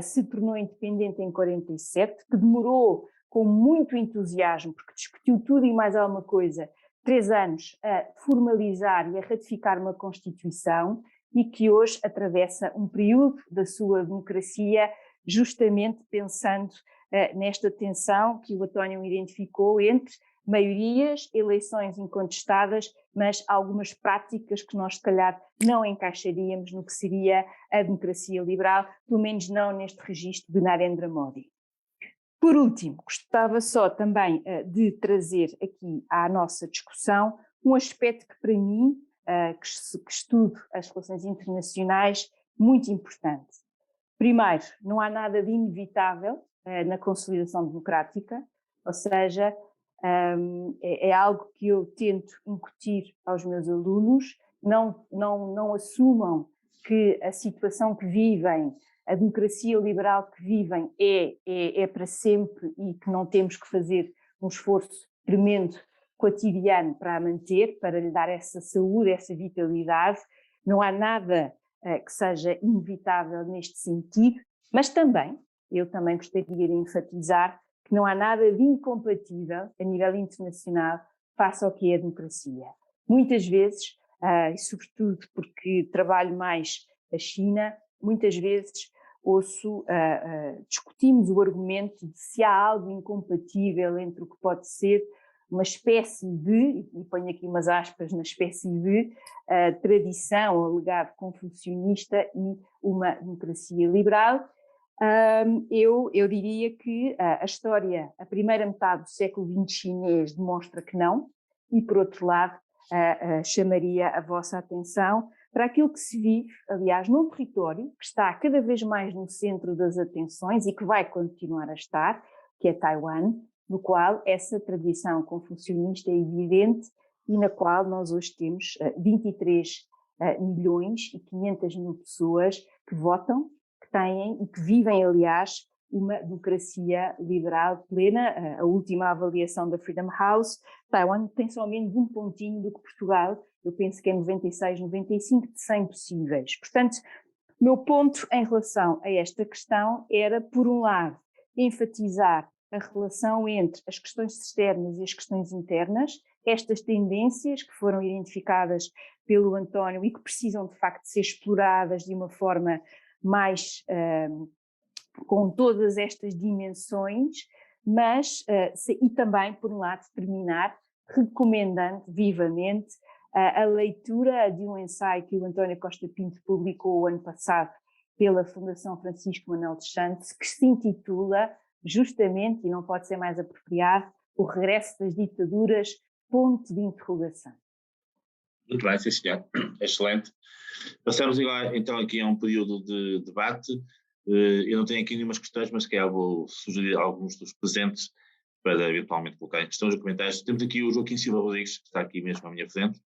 se tornou independente em 47, que demorou com muito entusiasmo, porque discutiu tudo e mais alguma coisa, 3 anos a formalizar e a ratificar uma Constituição, e que hoje atravessa um período da sua democracia justamente pensando nesta tensão que o António identificou entre maiorias, eleições incontestadas, mas algumas práticas que nós se calhar não encaixaríamos no que seria a democracia liberal, pelo menos não neste registro de Narendra Modi. Por último, gostava só também de trazer aqui à nossa discussão um aspecto que para mim, que estudo as relações internacionais, muito importante. Primeiro, não há nada de inevitável na consolidação democrática, ou seja, é algo que eu tento incutir aos meus alunos, não assumam que a situação que vivem, a democracia liberal que vivem é para sempre e que não temos que fazer um esforço tremendo cotidiano para a manter, para lhe dar essa saúde, essa vitalidade. Não há nada que seja inevitável neste sentido, mas também, eu também gostaria de enfatizar que não há nada de incompatível a nível internacional face ao que é a democracia. Muitas vezes, e sobretudo porque trabalho mais a China, muitas vezes discutimos o argumento de se há algo incompatível entre o que pode ser uma espécie de, e ponho aqui umas aspas na espécie de, tradição ou legado confucionista e uma democracia liberal. Eu diria que a história, a primeira metade do século XX chinês demonstra que não, e por outro lado chamaria a vossa atenção para aquilo que se vive, aliás, num território que está cada vez mais no centro das atenções e que vai continuar a estar, que é Taiwan, no qual essa tradição confucionista é evidente e na qual nós hoje temos 23 milhões e 500 mil pessoas que votam, que têm e que vivem, aliás, uma democracia liberal plena. A última avaliação da Freedom House, Taiwan tem só menos um pontinho do que Portugal, eu penso que é 96, 95 de 100 possíveis. Portanto, o meu ponto em relação a esta questão era, por um lado, enfatizar a relação entre as questões externas e as questões internas, estas tendências que foram identificadas pelo António e que precisam de facto ser exploradas de uma forma mais com todas estas dimensões, mas e também, por um lado, terminar recomendando vivamente a leitura de um ensaio que o António Costa Pinto publicou o ano passado pela Fundação Francisco Manuel dos Santos, que se intitula justamente, e não pode ser mais apropriado, O Regresso das Ditaduras, ponto de interrogação. Muito bem, sim senhor, excelente. Passamos então aqui a um período de debate. Eu não tenho aqui nenhumas questões, mas que vou sugerir alguns dos presentes para eventualmente colocar em questões ou comentários. Temos aqui o Joaquim Silva Rodrigues, que está aqui mesmo à minha frente.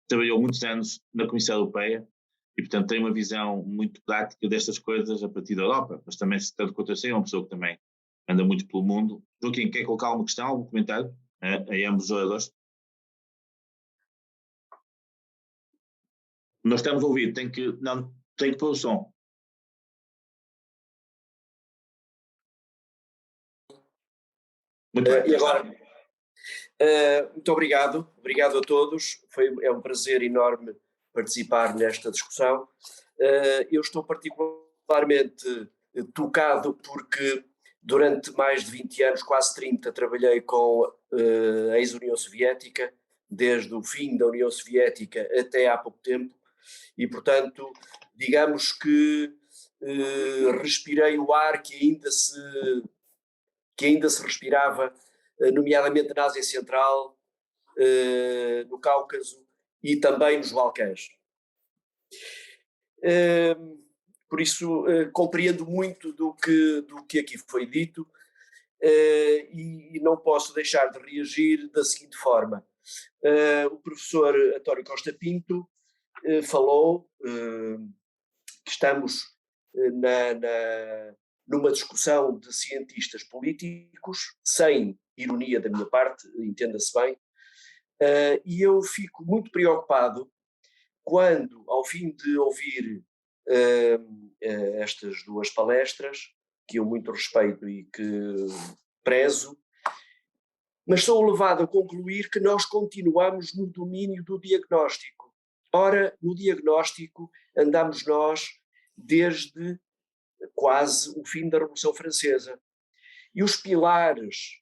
Trabalhou muitos anos na Comissão Europeia e, portanto, tem uma visão muito prática destas coisas a partir da Europa, mas também, tanto quanto eu sei, é uma pessoa que também anda muito pelo mundo. Joaquim, quer colocar alguma questão, algum comentário a ambos os oradores? Nós estamos a ouvir, tem que pôr o som. Muito bem. E agora, muito obrigado a todos, é um prazer enorme participar nesta discussão. Eu estou particularmente tocado porque durante mais de 20 anos, quase 30, trabalhei com a ex-União Soviética, desde o fim da União Soviética até há pouco tempo, e portanto, digamos que respirei o ar que ainda se respirava, nomeadamente na Ásia Central, no Cáucaso e também nos Balcãs. Por isso, compreendo muito do que aqui foi dito e não posso deixar de reagir da seguinte forma. O professor António Costa Pinto falou que estamos numa discussão de cientistas políticos, sem ironia da minha parte, entenda-se bem, e eu fico muito preocupado quando, ao fim de ouvir estas duas palestras, que eu muito respeito e que prezo, mas sou levado a concluir que nós continuamos no domínio do diagnóstico. Ora, no diagnóstico andamos nós desde quase o fim da Revolução Francesa. E os pilares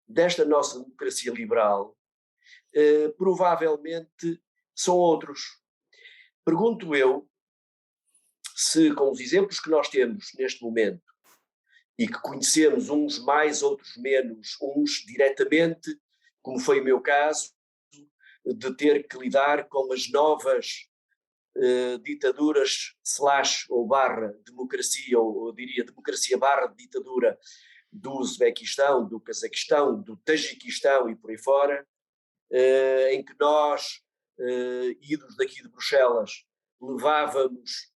desta nossa democracia liberal provavelmente são outros. Pergunto eu se, com os exemplos que nós temos neste momento, e que conhecemos uns mais, outros menos, uns diretamente, como foi o meu caso, de ter que lidar com as novas ditaduras / ou barra democracia, ou eu diria democracia / ditadura do Uzbequistão, do Cazaquistão, do Tajiquistão e por aí fora, em que nós, idos daqui de Bruxelas, levávamos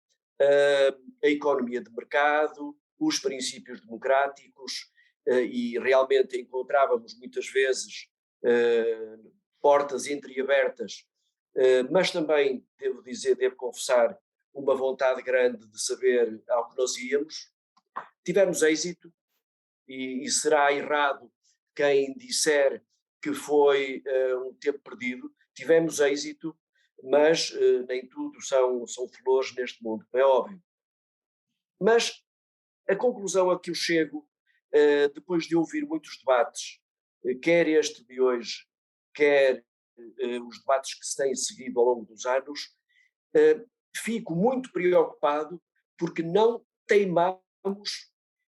a economia de mercado, os princípios democráticos, e realmente encontrávamos muitas vezes portas entreabertas, mas também, devo confessar, uma vontade grande de saber ao que nós íamos. Tivemos êxito, e será errado quem disser que foi um tempo perdido. Tivemos êxito, mas nem tudo são flores neste mundo, é óbvio. Mas a conclusão a que eu chego, depois de ouvir muitos debates, quer este de hoje, quer os debates que se têm seguido ao longo dos anos, fico muito preocupado porque não teimamos,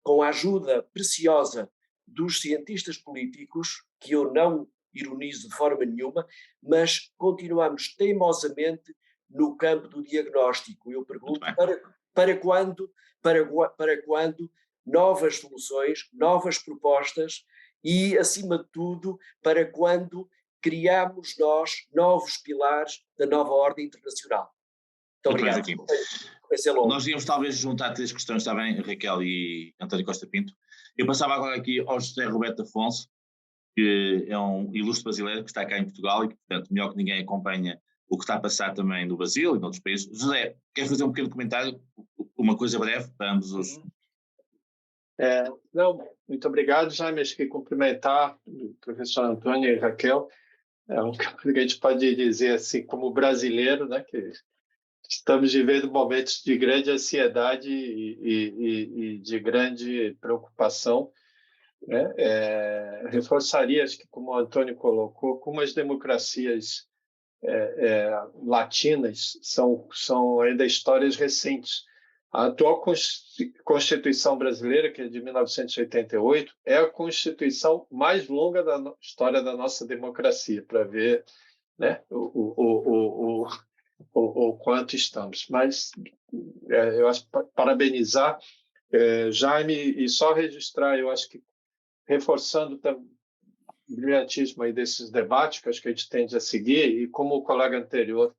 com a ajuda preciosa dos cientistas políticos, que eu não ironizo de forma nenhuma, mas continuamos teimosamente no campo do diagnóstico. Eu pergunto, para quando novas soluções, novas propostas e, acima de tudo, para quando criamos nós novos pilares da nova ordem internacional. Muito obrigado. Nós íamos talvez juntar 3 questões, está bem, Raquel e António Costa Pinto. Eu passava agora aqui ao José Roberto Afonso, que é um ilustre brasileiro que está cá em Portugal e que, portanto, melhor que ninguém acompanha o que está a passar também no Brasil e noutros países. José, quer fazer um pequeno comentário, uma coisa breve para ambos os... Não, muito obrigado, Jaime. Acho que cumprimentar o professor Antônio e Raquel. É um que a gente pode dizer assim, como brasileiro, né, que estamos vivendo momentos de grande ansiedade e de grande preocupação, né? Reforçaria, acho que como o Antônio colocou, como as democracias latinas são ainda histórias recentes. A atual Constituição brasileira, que é de 1988, é a Constituição mais longa da história da nossa democracia, para ver, né, o quanto estamos. Mas eu acho parabenizar Jaime e só registrar, eu acho que reforçando o brilhantismo aí desses debates que acho que a gente tende a seguir, e como o colega anterior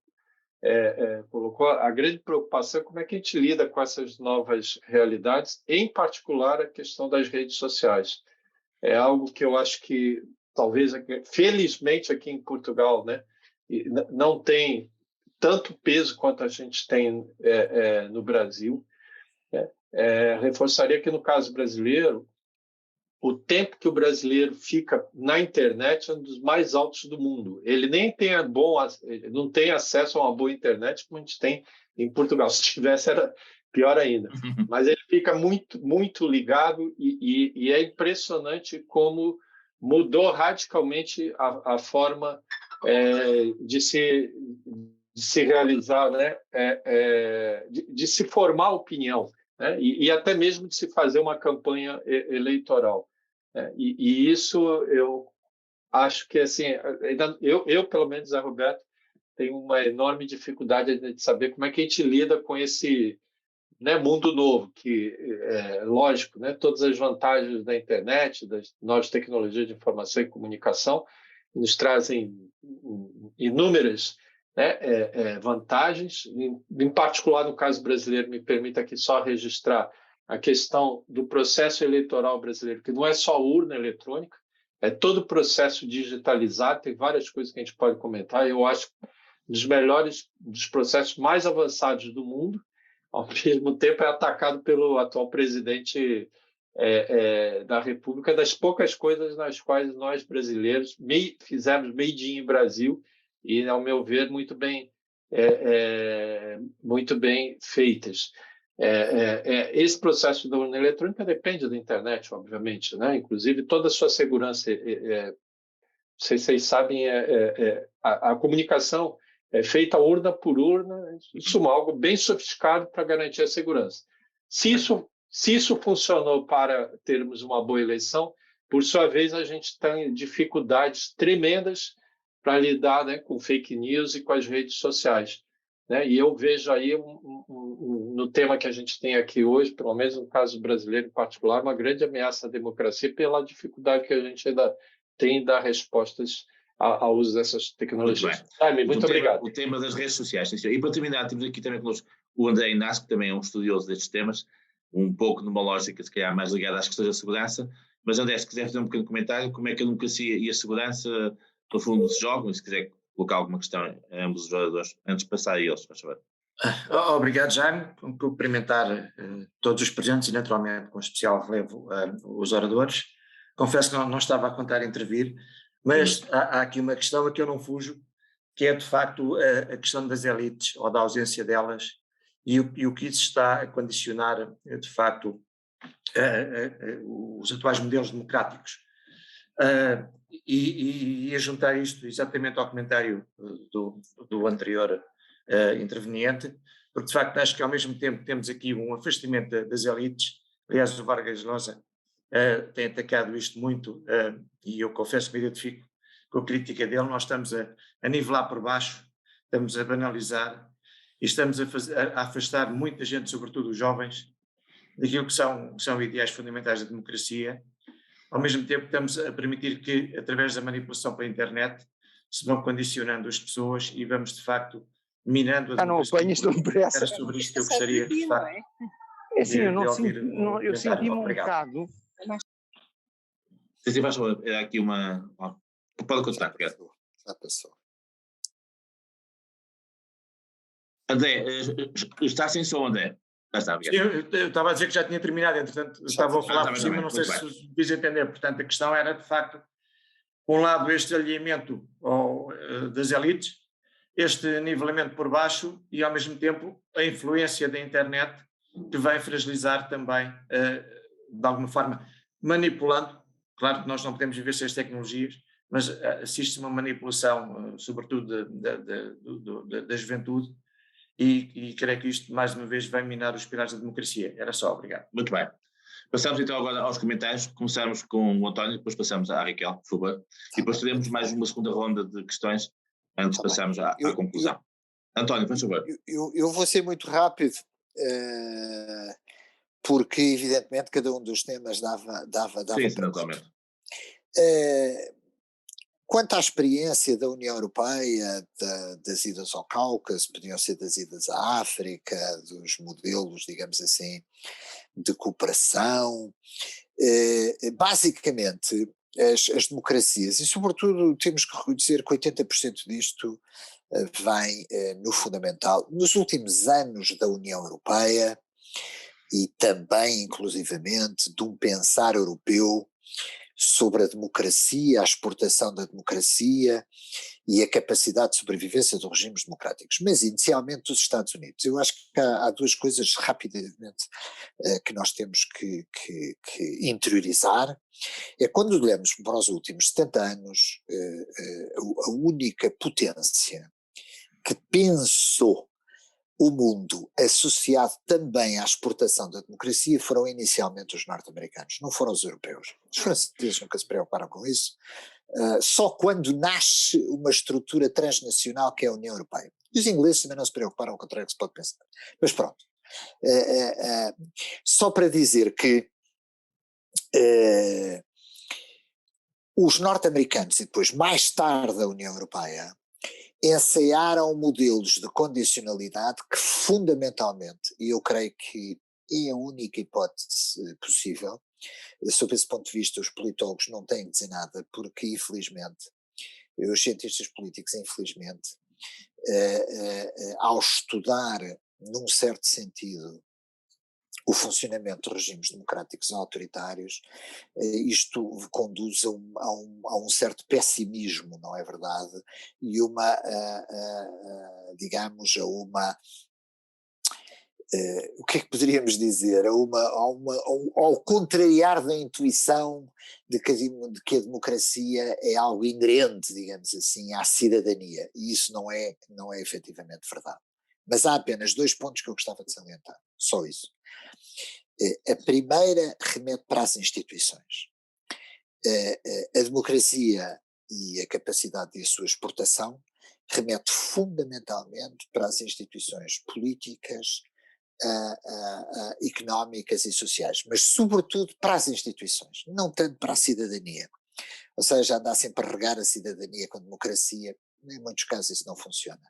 colocou, a grande preocupação é como é que a gente lida com essas novas realidades, em particular a questão das redes sociais. É algo que eu acho que talvez, felizmente aqui em Portugal, né, não tem tanto peso quanto a gente tem no Brasil. Reforçaria que no caso brasileiro, o tempo que o brasileiro fica na internet é um dos mais altos do mundo. Ele nem tem ele não tem acesso a uma boa internet como a gente tem em Portugal. Se tivesse, era pior ainda. Mas ele fica muito, muito ligado e é impressionante como mudou radicalmente a forma de se realizar, né? De se formar opinião, né? E até mesmo de se fazer uma campanha eleitoral. E isso eu acho que, assim, eu pelo menos, Zé Roberto, tenho uma enorme dificuldade de saber como é que a gente lida com esse, né, mundo novo, que lógico, né, todas as vantagens da internet, das novas tecnologias de informação e comunicação, nos trazem inúmeras, né, vantagens. Em particular, no caso brasileiro, me permita aqui só registrar a questão do processo eleitoral brasileiro, que não é só urna eletrônica, é todo o processo digitalizado, tem várias coisas que a gente pode comentar. Eu acho dos melhores, dos processos mais avançados do mundo, ao mesmo tempo é atacado pelo atual presidente da República, das poucas coisas nas quais nós brasileiros fizemos made in Brasil e, ao meu ver, muito bem feitas. Esse processo da urna eletrônica depende da internet, obviamente, né? Inclusive toda a sua segurança. Vocês sabem, a comunicação é feita urna por urna, isso é algo bem sofisticado para garantir a segurança. Se isso funcionou para termos uma boa eleição, por sua vez, a gente tem dificuldades tremendas para lidar, né, com fake news e com as redes sociais. Né? E eu vejo aí, no tema que a gente tem aqui hoje, pelo menos no caso brasileiro em particular, uma grande ameaça à democracia pela dificuldade que a gente ainda tem de dar respostas ao uso dessas tecnologias. Muito obrigado. O tema das redes sociais. E para terminar, temos aqui também conosco o André Inácio, que também é um estudioso destes temas, um pouco numa lógica, se calhar, mais ligada às questões da segurança. Mas, André, se quiser fazer um pequeno comentário, como é que a democracia e a segurança, no fundo, se jogam, e se quiser colocar alguma questão a ambos os oradores, antes de passar a eles, por favor. Obrigado, Jaime. Cumprimentar todos os presentes e, naturalmente, com especial relevo os oradores. Confesso que não estava a contar intervir, mas há aqui uma questão a que eu não fujo, que é, de facto, a questão das elites, ou da ausência delas, e o que isso está a condicionar, de facto, os atuais modelos democráticos. E a juntar isto exatamente ao comentário do anterior interveniente, porque de facto acho que ao mesmo tempo temos aqui um afastamento das elites. Aliás, o Vargas Llosa tem atacado isto muito, e eu confesso que me identifico com a crítica dele. Nós estamos a nivelar por baixo, estamos a banalizar e estamos a afastar muita gente, sobretudo os jovens, daquilo que são ideais fundamentais da democracia. Ao mesmo tempo estamos a permitir que, através da manipulação pela internet, se vão condicionando as pessoas e vamos, de facto, minando a democracia. Era sobre isto que eu gostaria, de facto. É assim, eu senti-me um bocado... Se faz favor, é aqui uma... Pode continuar, obrigado. Já passou. André, está sem som, André. Já está, obrigado. Eu estava a dizer que já tinha terminado, entretanto estavam a falar por cima, não sei se quis entender. Portanto, a questão era, de facto, por um lado, este alinhamento das elites, este nivelamento por baixo e, ao mesmo tempo, a influência da internet, que vai fragilizar também, de alguma forma, manipulando. Claro que nós não podemos viver sem as tecnologias, mas assiste-se uma manipulação, sobretudo da juventude, e creio que isto, mais uma vez, vai minar os pilares da democracia. Era só, obrigado. Muito bem. Passamos então agora aos comentários. Começamos com o António, depois passamos à Raquel, por favor, e depois teremos mais uma segunda ronda de questões, antes de passarmos à conclusão. António, por favor. Eu vou ser muito rápido, porque, evidentemente, cada um dos temas dava Sim, naturalmente. Quanto à experiência da União Europeia, das idas ao Cáucaso, podiam ser das idas à África, dos modelos, digamos assim, de cooperação, basicamente as democracias, e sobretudo temos que reconhecer que 80% disto vem no fundamental, nos últimos anos da União Europeia e também, inclusivamente, de um pensar europeu sobre a democracia, a exportação da democracia e a capacidade de sobrevivência dos regimes democráticos, mas inicialmente dos Estados Unidos. Eu acho que há duas coisas rapidamente que nós temos que interiorizar. É quando olhamos para os últimos 70 anos, a única potência que pensou o mundo associado também à exportação da democracia foram inicialmente os norte-americanos, não foram os europeus. Os franceses nunca se preocuparam com isso, só quando nasce uma estrutura transnacional que é a União Europeia. E os ingleses também não se preocuparam, ao contrário do que se pode pensar. Mas pronto, só para dizer que os norte-americanos e depois mais tarde a União Europeia ensaiaram modelos de condicionalidade que fundamentalmente, e eu creio que é a única hipótese possível. Sob esse ponto de vista, os politólogos não têm que dizer nada, porque, infelizmente, os cientistas políticos, infelizmente, ao estudar, num certo sentido, o funcionamento de regimes democráticos autoritários, isto conduz a um certo pessimismo, não é verdade? E digamos, o que é que poderíamos dizer? Ao contrariar da intuição de que a democracia é algo inerente, digamos assim, à cidadania. E isso não é efetivamente verdade. Mas há apenas 2 pontos que eu gostava de salientar, só isso. A primeira remete para as instituições. A democracia e a capacidade de sua exportação remete fundamentalmente para as instituições políticas, económicas e sociais, mas sobretudo para as instituições, não tanto para a cidadania. Ou seja, andar sempre a regar a cidadania com democracia, em muitos casos isso não funciona.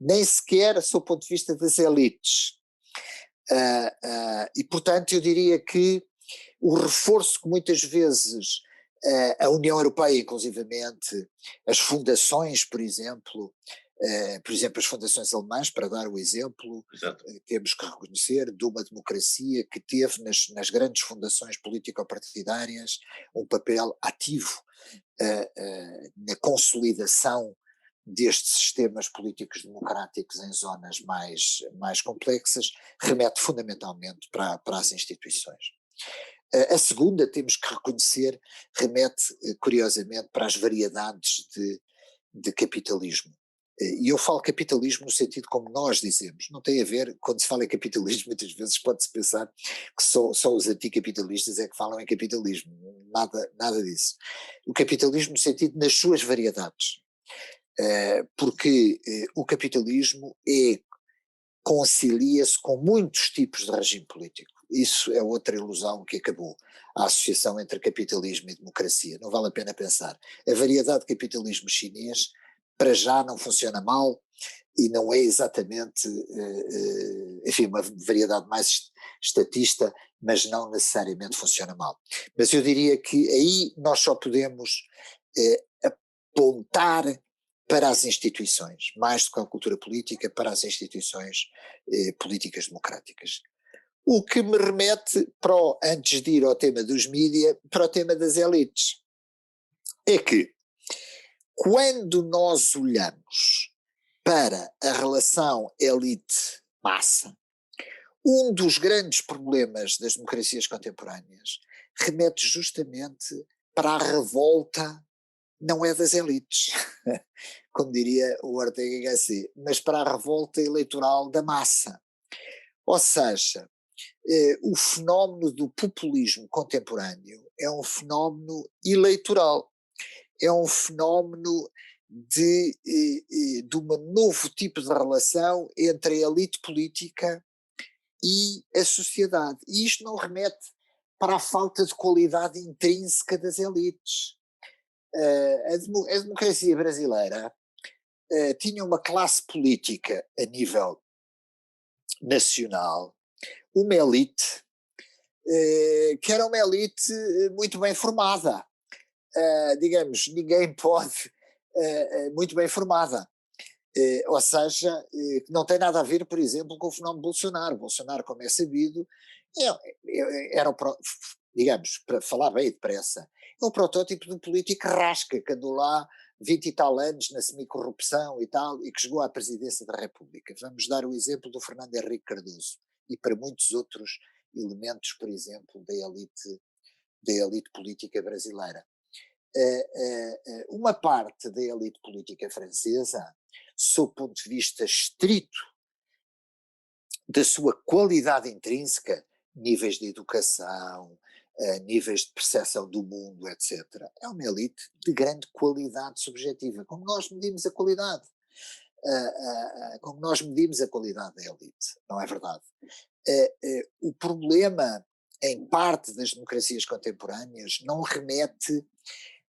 Nem sequer sob o ponto de vista das elites. E portanto eu diria que o reforço que muitas vezes a União Europeia, inclusivamente, as fundações, por exemplo, as fundações alemãs, para dar o exemplo, temos que reconhecer, de uma democracia que teve nas grandes fundações político-partidárias um papel ativo na consolidação destes sistemas políticos democráticos em zonas mais complexas, remete fundamentalmente para as instituições. A segunda, temos que reconhecer, remete curiosamente para as variedades de capitalismo. E eu falo capitalismo no sentido como nós dizemos, não tem a ver, quando se fala em capitalismo muitas vezes pode-se pensar que só os anticapitalistas é que falam em capitalismo, nada disso. O capitalismo no sentido nas suas variedades, porque o capitalismo concilia-se com muitos tipos de regime político. Isso é outra ilusão que acabou. A associação entre capitalismo e democracia. Não vale a pena pensar. A variedade de capitalismo chinês, para já, não funciona mal e não é exatamente, enfim, uma variedade mais estatista, mas não necessariamente funciona mal. Mas eu diria que aí nós só podemos apontar para as instituições, mais do que a cultura política, para as instituições políticas democráticas. O que me remete, antes de ir ao tema dos mídia, para o tema das elites. É que, quando nós olhamos para a relação elite-massa, um dos grandes problemas das democracias contemporâneas remete justamente para a revolta, não é das elites, como diria o Ortega Gasset, mas para a revolta eleitoral da massa. Ou seja, o fenómeno do populismo contemporâneo é um fenómeno eleitoral, é um fenómeno de um novo tipo de relação entre a elite política e a sociedade. E isto não remete para a falta de qualidade intrínseca das elites. A democracia brasileira tinha uma classe política a nível nacional, uma elite que era uma elite muito bem formada, digamos, ninguém pode, muito bem formada, ou seja, não tem nada a ver, por exemplo, com o fenómeno Bolsonaro. Bolsonaro, como é sabido, era digamos, para falar bem depressa, é o protótipo de um político rasca, que andou lá 20 e tal anos na semicorrupção e tal, e que chegou à presidência da República. Vamos dar o exemplo do Fernando Henrique Cardoso, e para muitos outros elementos, por exemplo, da elite política brasileira. Uma parte da elite política francesa, sob o ponto de vista estrito da sua qualidade intrínseca, níveis de educação, níveis de percepção do mundo, etc., é uma elite de grande qualidade subjetiva, como nós medimos a qualidade. Como nós medimos a qualidade da elite, não é verdade? O problema, em parte das democracias contemporâneas, não remete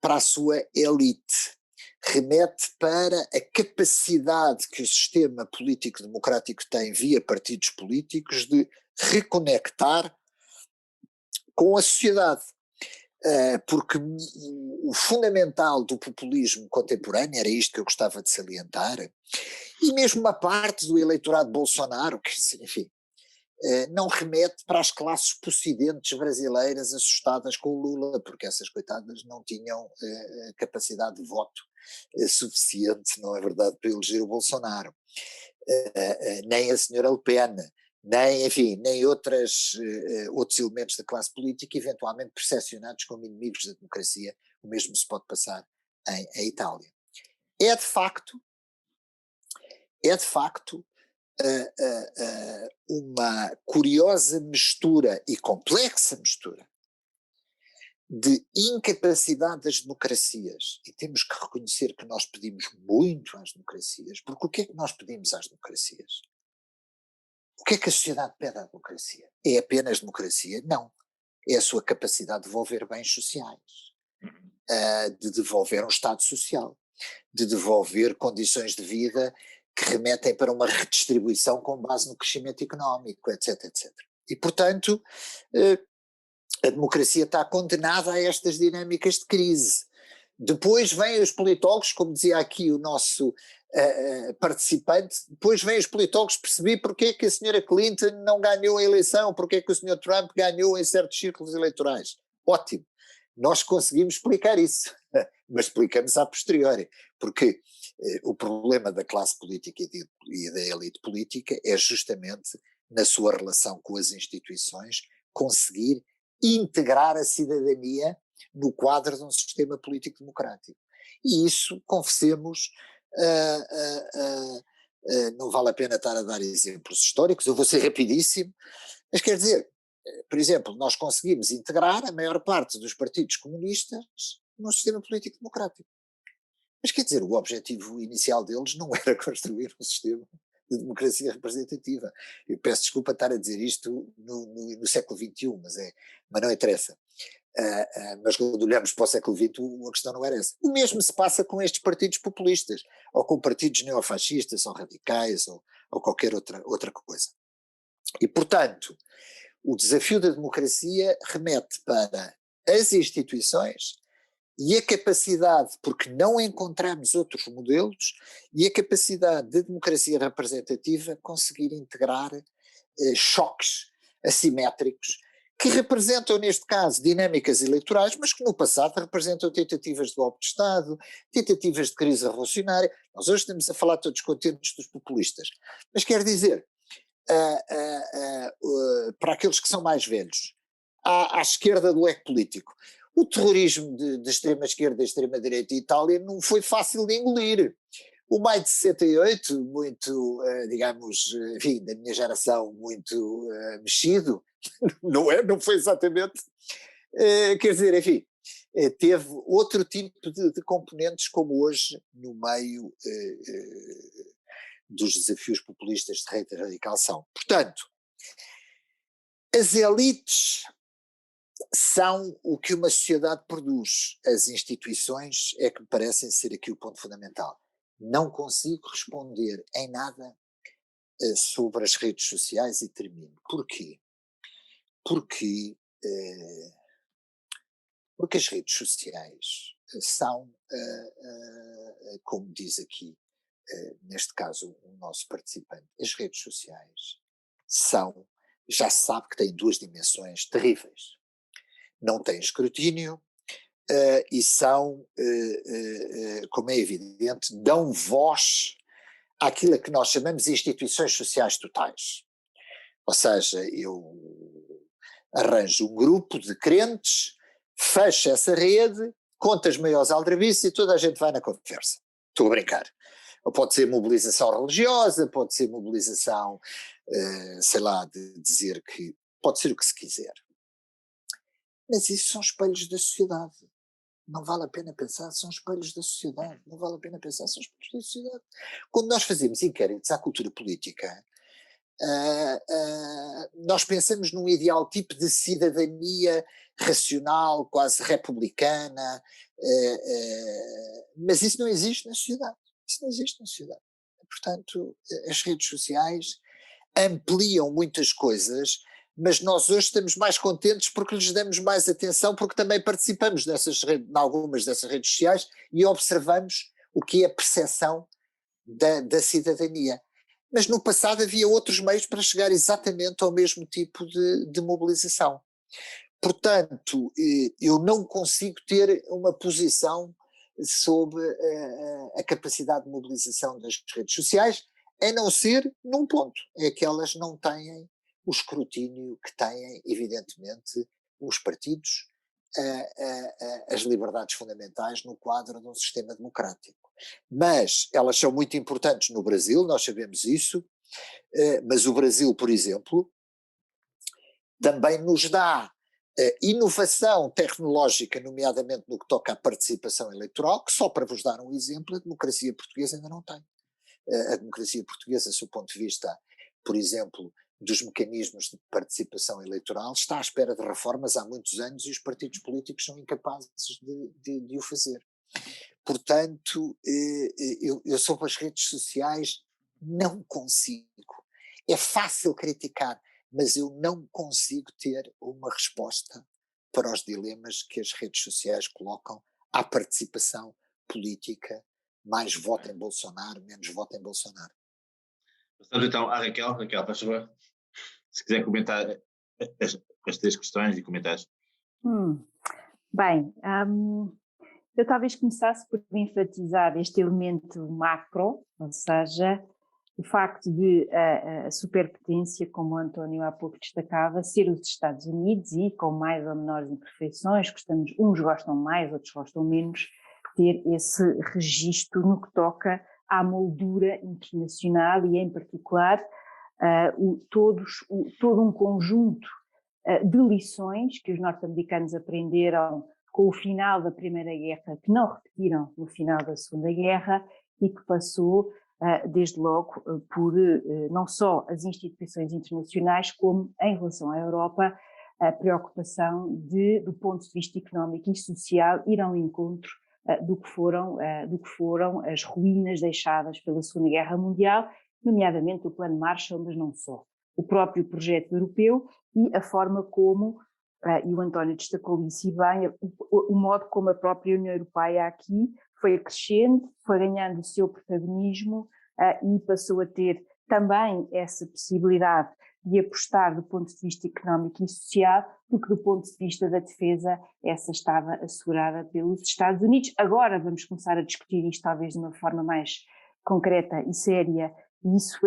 para a sua elite, remete para a capacidade que o sistema político democrático tem, via partidos políticos, de reconectar com a sociedade. Porque o fundamental do populismo contemporâneo, era isto que eu gostava de salientar, e mesmo uma parte do eleitorado de Bolsonaro, que, enfim, não remete para as classes possidentes brasileiras assustadas com o Lula, porque essas coitadas não tinham capacidade de voto suficiente, não é verdade, para eleger o Bolsonaro. Nem a senhora Le Pen, nem, enfim, nem outros elementos da classe política, eventualmente percepcionados como inimigos da democracia. O mesmo se pode passar em Itália. É de facto uma curiosa mistura e complexa mistura de incapacidade das democracias, e temos que reconhecer que nós pedimos muito às democracias, porque o que é que nós pedimos às democracias? O que é que a sociedade pede à democracia? É apenas democracia? Não. É a sua capacidade de devolver bens sociais, de devolver um Estado social, de devolver condições de vida que remetem para uma redistribuição com base no crescimento económico, etc, etc. E, portanto, a democracia está condenada a estas dinâmicas de crise. Depois vêm os politólogos, como dizia aqui o nosso participante, depois vêm os politólogos perceber porque é que a senhora Clinton não ganhou a eleição, porque é que o senhor Trump ganhou em certos círculos eleitorais. Ótimo, nós conseguimos explicar isso, mas explicamos a posteriori, porque o problema da classe política e da elite política é justamente, na sua relação com as instituições, conseguir integrar a cidadania no quadro de um sistema político democrático. E isso, confessemos, não vale a pena estar a dar exemplos históricos, eu vou ser rapidíssimo, mas quer dizer, por exemplo, nós conseguimos integrar a maior parte dos partidos comunistas no sistema político democrático. Mas quer dizer, o objetivo inicial deles não era construir um sistema de democracia representativa. Eu peço desculpa estar a dizer isto no século XXI, mas não interessa. Mas quando olhamos para o século XX, a questão não era essa. O mesmo se passa com estes partidos populistas, ou com partidos neofascistas, ou radicais, ou qualquer outra coisa. E, portanto, o desafio da democracia remete para as instituições e a capacidade, porque não encontramos outros modelos, e a capacidade da democracia representativa conseguir integrar choques assimétricos que representam, neste caso, dinâmicas eleitorais, mas que no passado representam tentativas de golpe de Estado, tentativas de crise revolucionária. Nós hoje estamos a falar todos contentes dos populistas, mas quer dizer, para aqueles que são mais velhos, à esquerda do leque político, o terrorismo de extrema-esquerda e extrema-direita em Itália não foi fácil de engolir. O maio de 68, muito, digamos, enfim, da minha geração, muito mexido, não foi exatamente, quer dizer, enfim, teve outro tipo de componentes como hoje no meio dos desafios populistas de direita radical são. Portanto, as elites são o que uma sociedade produz. As instituições é que me parecem ser aqui o ponto fundamental. Não consigo responder em nada sobre as redes sociais e termino. Porquê? Porque as redes sociais são, como diz aqui, neste caso o nosso participante, as redes sociais são, já se sabe que têm duas dimensões terríveis. Não têm escrutínio e são, como é evidente, dão voz àquilo que nós chamamos de instituições sociais totais. Ou seja, eu arranjo um grupo de crentes, fecho essa rede, conto as maiores aldrabices e toda a gente vai na conversa. Estou a brincar. Ou pode ser mobilização religiosa, pode ser mobilização, sei lá, de dizer que pode ser o que se quiser. Mas isso são espelhos da sociedade. Não vale a pena pensar, são espelhos da sociedade. Não vale a pena pensar, são espelhos da sociedade. Quando nós fazemos inquéritos à cultura política, nós pensamos num ideal tipo de cidadania racional, quase republicana, mas isso não existe na sociedade. Isso não existe na sociedade. Portanto, as redes sociais ampliam muitas coisas, mas nós hoje estamos mais contentes porque lhes damos mais atenção, porque também participamos em algumas dessas redes sociais e observamos o que é a percepção da cidadania. Mas no passado havia outros meios para chegar exatamente ao mesmo tipo de mobilização. Portanto, eu não consigo ter uma posição sobre a capacidade de mobilização das redes sociais, a não ser num ponto, é que elas não têm o escrutínio que têm, evidentemente, os partidos, as liberdades fundamentais no quadro de um sistema democrático. Mas elas são muito importantes no Brasil, nós sabemos isso, mas o Brasil, por exemplo, também nos dá inovação tecnológica, nomeadamente no que toca à participação eleitoral, que só para vos dar um exemplo, a democracia portuguesa ainda não tem. A democracia portuguesa, do ponto de vista, por exemplo, dos mecanismos de participação eleitoral, está à espera de reformas há muitos anos e os partidos políticos são incapazes de o fazer. Portanto, eu sobre as redes sociais não consigo. É fácil criticar, mas eu não consigo ter uma resposta para os dilemas que as redes sociais colocam à participação política, mais voto em Bolsonaro, menos voto em Bolsonaro. Passando então à Raquel, faz favor, se quiser comentar as três questões e comentários. Bem, eu talvez começasse por enfatizar este elemento macro, ou seja, o facto de a superpotência, como o António há pouco destacava, ser os Estados Unidos e com mais ou menores imperfeições, uns gostam mais, outros gostam menos, ter esse registro no que toca à moldura internacional e, em particular, todo um conjunto de lições que os norte-americanos aprenderam com o final da Primeira Guerra, que não repetiram no final da Segunda Guerra e que passou, desde logo, por não só as instituições internacionais, como, em relação à Europa, a preocupação do ponto de vista económico e social, ir ao encontro do que foram as ruínas deixadas pela Segunda Guerra Mundial, nomeadamente o Plano Marshall, mas não só. O próprio projeto europeu e a forma como, e o António destacou isso e bem, o modo como a própria União Europeia aqui foi crescendo, foi ganhando o seu protagonismo e passou a ter também essa possibilidade de apostar do ponto de vista económico e social, porque do ponto de vista da defesa essa estava assegurada pelos Estados Unidos. Agora vamos começar a discutir isto talvez de uma forma mais concreta e séria, e isso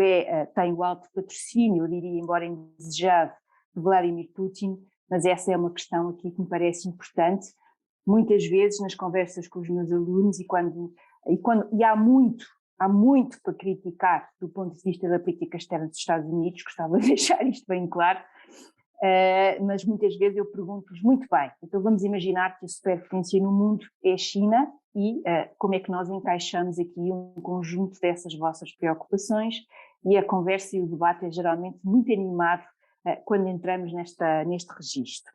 tem o alto patrocínio, eu diria, embora indesejado, de Vladimir Putin, mas essa é uma questão aqui que me parece importante. Muitas vezes nas conversas com os meus alunos e há muito para criticar do ponto de vista da política externa dos Estados Unidos, gostava de deixar isto bem claro, mas muitas vezes eu pergunto-lhes muito bem, então vamos imaginar que a superpotência no mundo é a China e como é que nós encaixamos aqui um conjunto dessas vossas preocupações, e a conversa e o debate é geralmente muito animado quando entramos neste registro.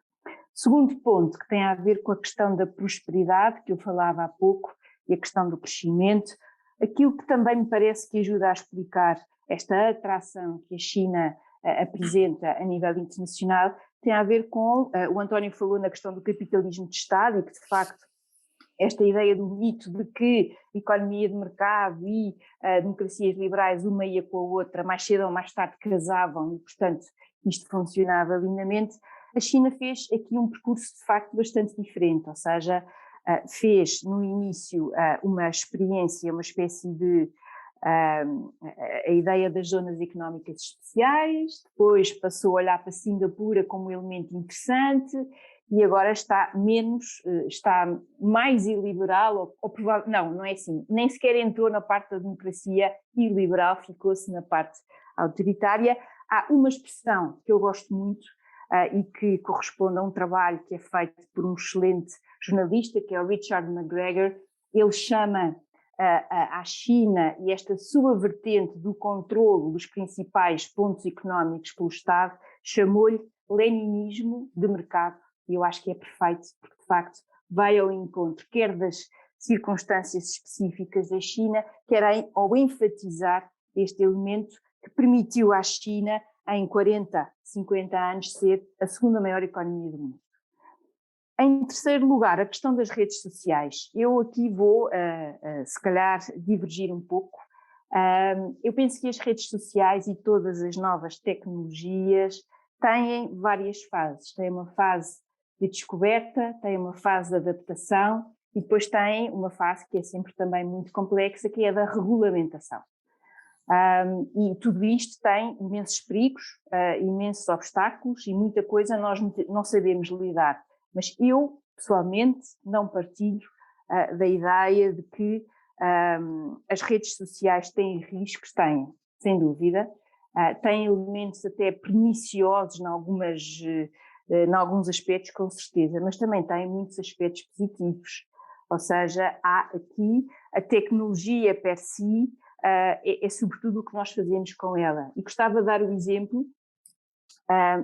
Segundo ponto, que tem a ver com a questão da prosperidade, que eu falava há pouco, e a questão do crescimento, aquilo que também me parece que ajuda a explicar esta atração que a China apresenta a nível internacional, tem a ver com, o António falou na questão do capitalismo de Estado e que, de facto, esta ideia do mito de que economia de mercado e democracias liberais, uma ia com a outra, mais cedo ou mais tarde casavam e, portanto, isto funcionava lindamente. A China fez aqui um percurso, de facto, bastante diferente, ou seja, fez no início uma experiência, uma espécie de a ideia das zonas económicas especiais, depois passou a olhar para Singapura como um elemento interessante e agora está mais iliberal, não é assim, nem sequer entrou na parte da democracia iliberal, ficou-se na parte autoritária. Há uma expressão que eu gosto muito e que corresponde a um trabalho que é feito por um excelente jornalista, que é o Richard McGregor. Ele chama à China e esta sua vertente do controlo dos principais pontos económicos pelo Estado, chamou-lhe leninismo de mercado, e eu acho que é perfeito, porque de facto vai ao encontro, quer das circunstâncias específicas da China, quer ao enfatizar este elemento que permitiu à China, em 40, 50 anos, ser a segunda maior economia do mundo. Em terceiro lugar, a questão das redes sociais. Eu aqui vou, se calhar, divergir um pouco. Eu penso que as redes sociais e todas as novas tecnologias têm várias fases. Tem uma fase de descoberta, tem uma fase de adaptação e depois tem uma fase que é sempre também muito complexa, que é a da regulamentação. E tudo isto tem imensos perigos, imensos obstáculos e muita coisa nós não sabemos lidar. Mas eu, pessoalmente, não partilho da ideia de que as redes sociais têm riscos, têm, sem dúvida, têm elementos até perniciosos em alguns aspectos, com certeza, mas também têm muitos aspectos positivos. Ou seja, há aqui a tecnologia per si, é sobretudo o que nós fazemos com ela. E gostava de dar o exemplo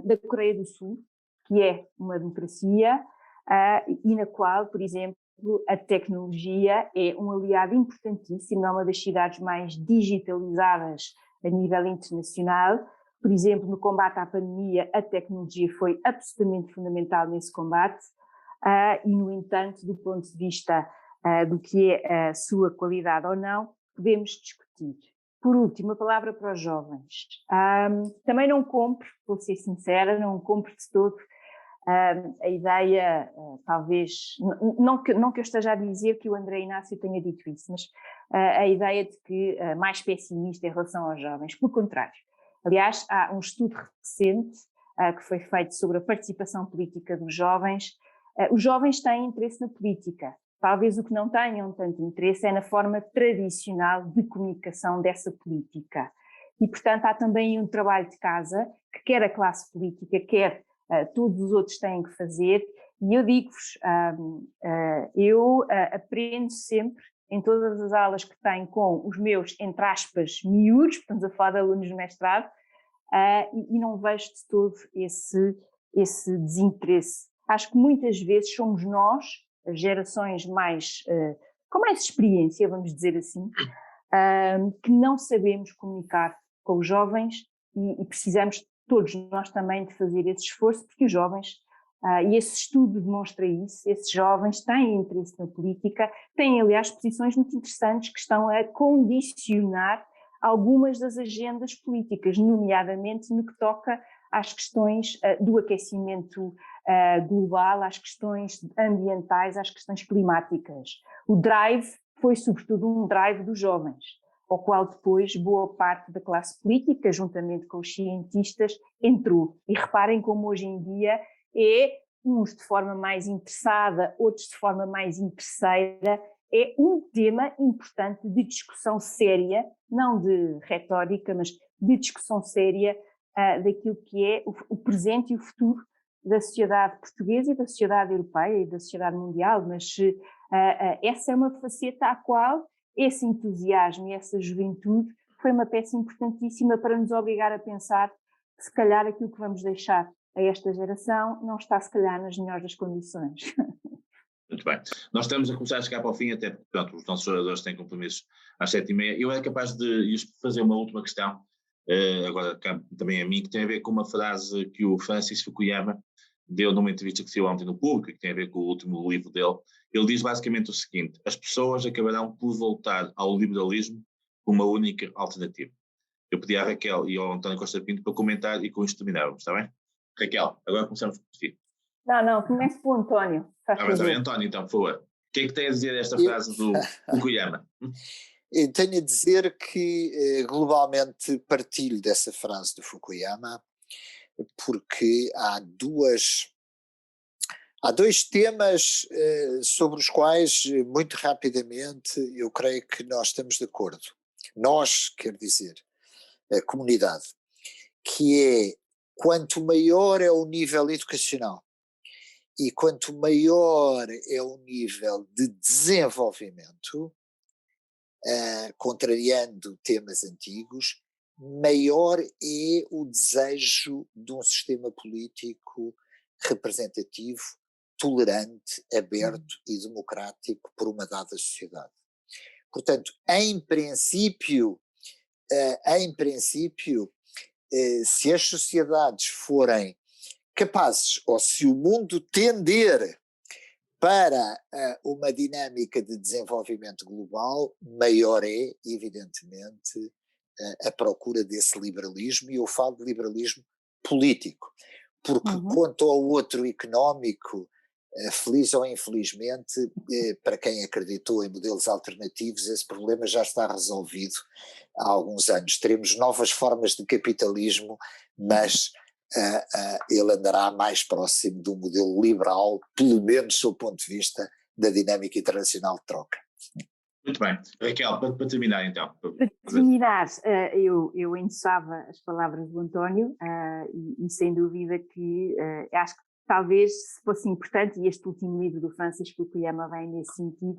da Coreia do Sul, que é uma democracia e na qual, por exemplo, a tecnologia é um aliado importantíssimo, é uma das cidades mais digitalizadas a nível internacional. Por exemplo, no combate à pandemia, a tecnologia foi absolutamente fundamental nesse combate e, no entanto, do ponto de vista do que é a sua qualidade ou não, podemos discutir. Por último, a palavra para os jovens. Também não compro, vou ser sincera, não compro de todo a ideia, talvez, não que eu esteja a dizer que o André Inácio tenha dito isso, mas a ideia de que mais pessimista em relação aos jovens. Pelo contrário. Aliás, há um estudo recente que foi feito sobre a participação política dos jovens. Os jovens têm interesse na política. Talvez o que não tenham tanto interesse é na forma tradicional de comunicação dessa política. E, portanto, há também um trabalho de casa que quer a classe política, quer todos os outros têm que fazer. E eu digo-vos, eu aprendo sempre, em todas as aulas que tenho com os meus, entre aspas, miúdos, estamos a falar de alunos de mestrado, e não vejo de todo esse desinteresse. Acho que muitas vezes somos nós, as gerações mais, com mais experiência, vamos dizer assim, que não sabemos comunicar com os jovens e precisamos todos nós também de fazer esse esforço, porque os jovens, e esse estudo demonstra isso, esses jovens têm interesse na política, têm aliás posições muito interessantes que estão a condicionar algumas das agendas políticas, nomeadamente no que toca às questões do aquecimento global, às questões ambientais, às questões climáticas. O drive foi sobretudo um drive dos jovens, ao qual depois boa parte da classe política, juntamente com os cientistas, entrou. E reparem como hoje em dia uns de forma mais interessada, outros de forma mais interesseira, é um tema importante de discussão séria, não de retórica, mas de discussão séria daquilo que é o presente e o futuro da sociedade portuguesa e da sociedade europeia e da sociedade mundial, mas essa é uma faceta à qual esse entusiasmo e essa juventude foi uma peça importantíssima para nos obrigar a pensar que se calhar aquilo que vamos deixar a esta geração não está se calhar nas melhores das condições. Muito bem. Nós estamos a começar a chegar para o fim, até porque pronto, os nossos oradores têm compromissos às 7h30. Eu era capaz de fazer uma última questão, agora também a mim, que tem a ver com uma frase que o Francis Fukuyama deu numa entrevista que saiu ontem no Público, que tem a ver com o último livro dele. Ele diz basicamente o seguinte: as pessoas acabarão por voltar ao liberalismo como uma única alternativa. Eu pedi à Raquel e ao António Costa Pinto para comentar e com isto terminávamos, está bem? Raquel, agora começamos por ti. Não, comece pelo António. Está bem, António, então, por favor. O que é que tem a dizer esta frase do Fukuyama? Eu tenho a dizer que globalmente partilho dessa frase do Fukuyama, porque há dois temas sobre os quais, muito rapidamente, eu creio que nós estamos de acordo. Nós, quer dizer, a comunidade, que é quanto maior é o nível educacional e quanto maior é o nível de desenvolvimento, contrariando temas antigos, maior é o desejo de um sistema político representativo, tolerante, aberto e democrático por uma dada sociedade. Portanto, em princípio, em princípio, se as sociedades forem capazes, ou se o mundo tender para uma dinâmica de desenvolvimento global, maior é, evidentemente, a procura desse liberalismo, e eu falo de liberalismo político, porque quanto ao outro económico, feliz ou infelizmente, para quem acreditou em modelos alternativos, esse problema já está resolvido há alguns anos. Teremos novas formas de capitalismo, mas ele andará mais próximo do modelo liberal, pelo menos do ponto de vista da dinâmica internacional de troca. Muito bem. Raquel, para terminar então. Para terminar, eu endossava as palavras do António e sem dúvida que acho que talvez fosse importante, e este último livro do Francis Fukuyama vai nesse sentido,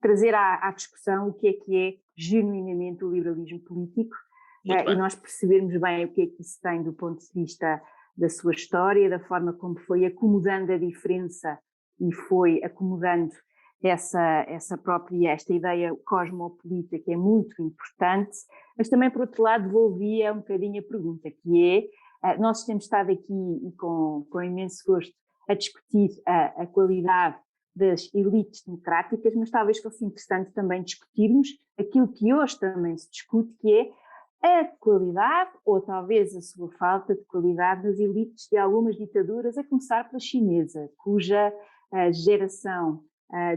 trazer à discussão o que é genuinamente o liberalismo político e nós percebermos bem o que é que isso tem do ponto de vista da sua história, da forma como foi acomodando a diferença e foi acomodando esta ideia cosmopolita que é muito importante, mas também por outro lado devolvia um bocadinho a pergunta, que é, nós temos estado aqui e com imenso gosto a discutir a qualidade das elites democráticas, mas talvez fosse interessante também discutirmos aquilo que hoje também se discute, que é a qualidade, ou talvez a sua falta de qualidade das elites de algumas ditaduras, a começar pela chinesa, cuja geração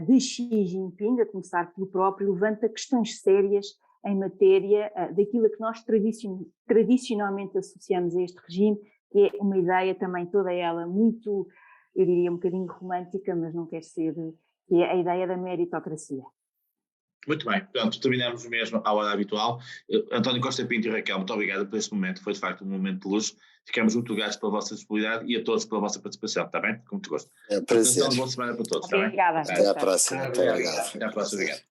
de Xi Jinping, a começar pelo próprio, levanta questões sérias em matéria daquilo a que nós tradicionalmente associamos a este regime, que é uma ideia também toda ela muito, eu diria um bocadinho romântica, mas não quer ser, que é a ideia da meritocracia. Muito bem, portanto, terminamos mesmo à hora habitual. António Costa Pinto e Raquel, muito obrigado por este momento, foi de facto um momento de luz. Ficamos muito gratos pela vossa disponibilidade e a todos pela vossa participação, está bem? Com muito gosto. É um prazer. Boa semana para todos, está bem? Obrigada. Até à próxima. Muito obrigado. Até à próxima, obrigado.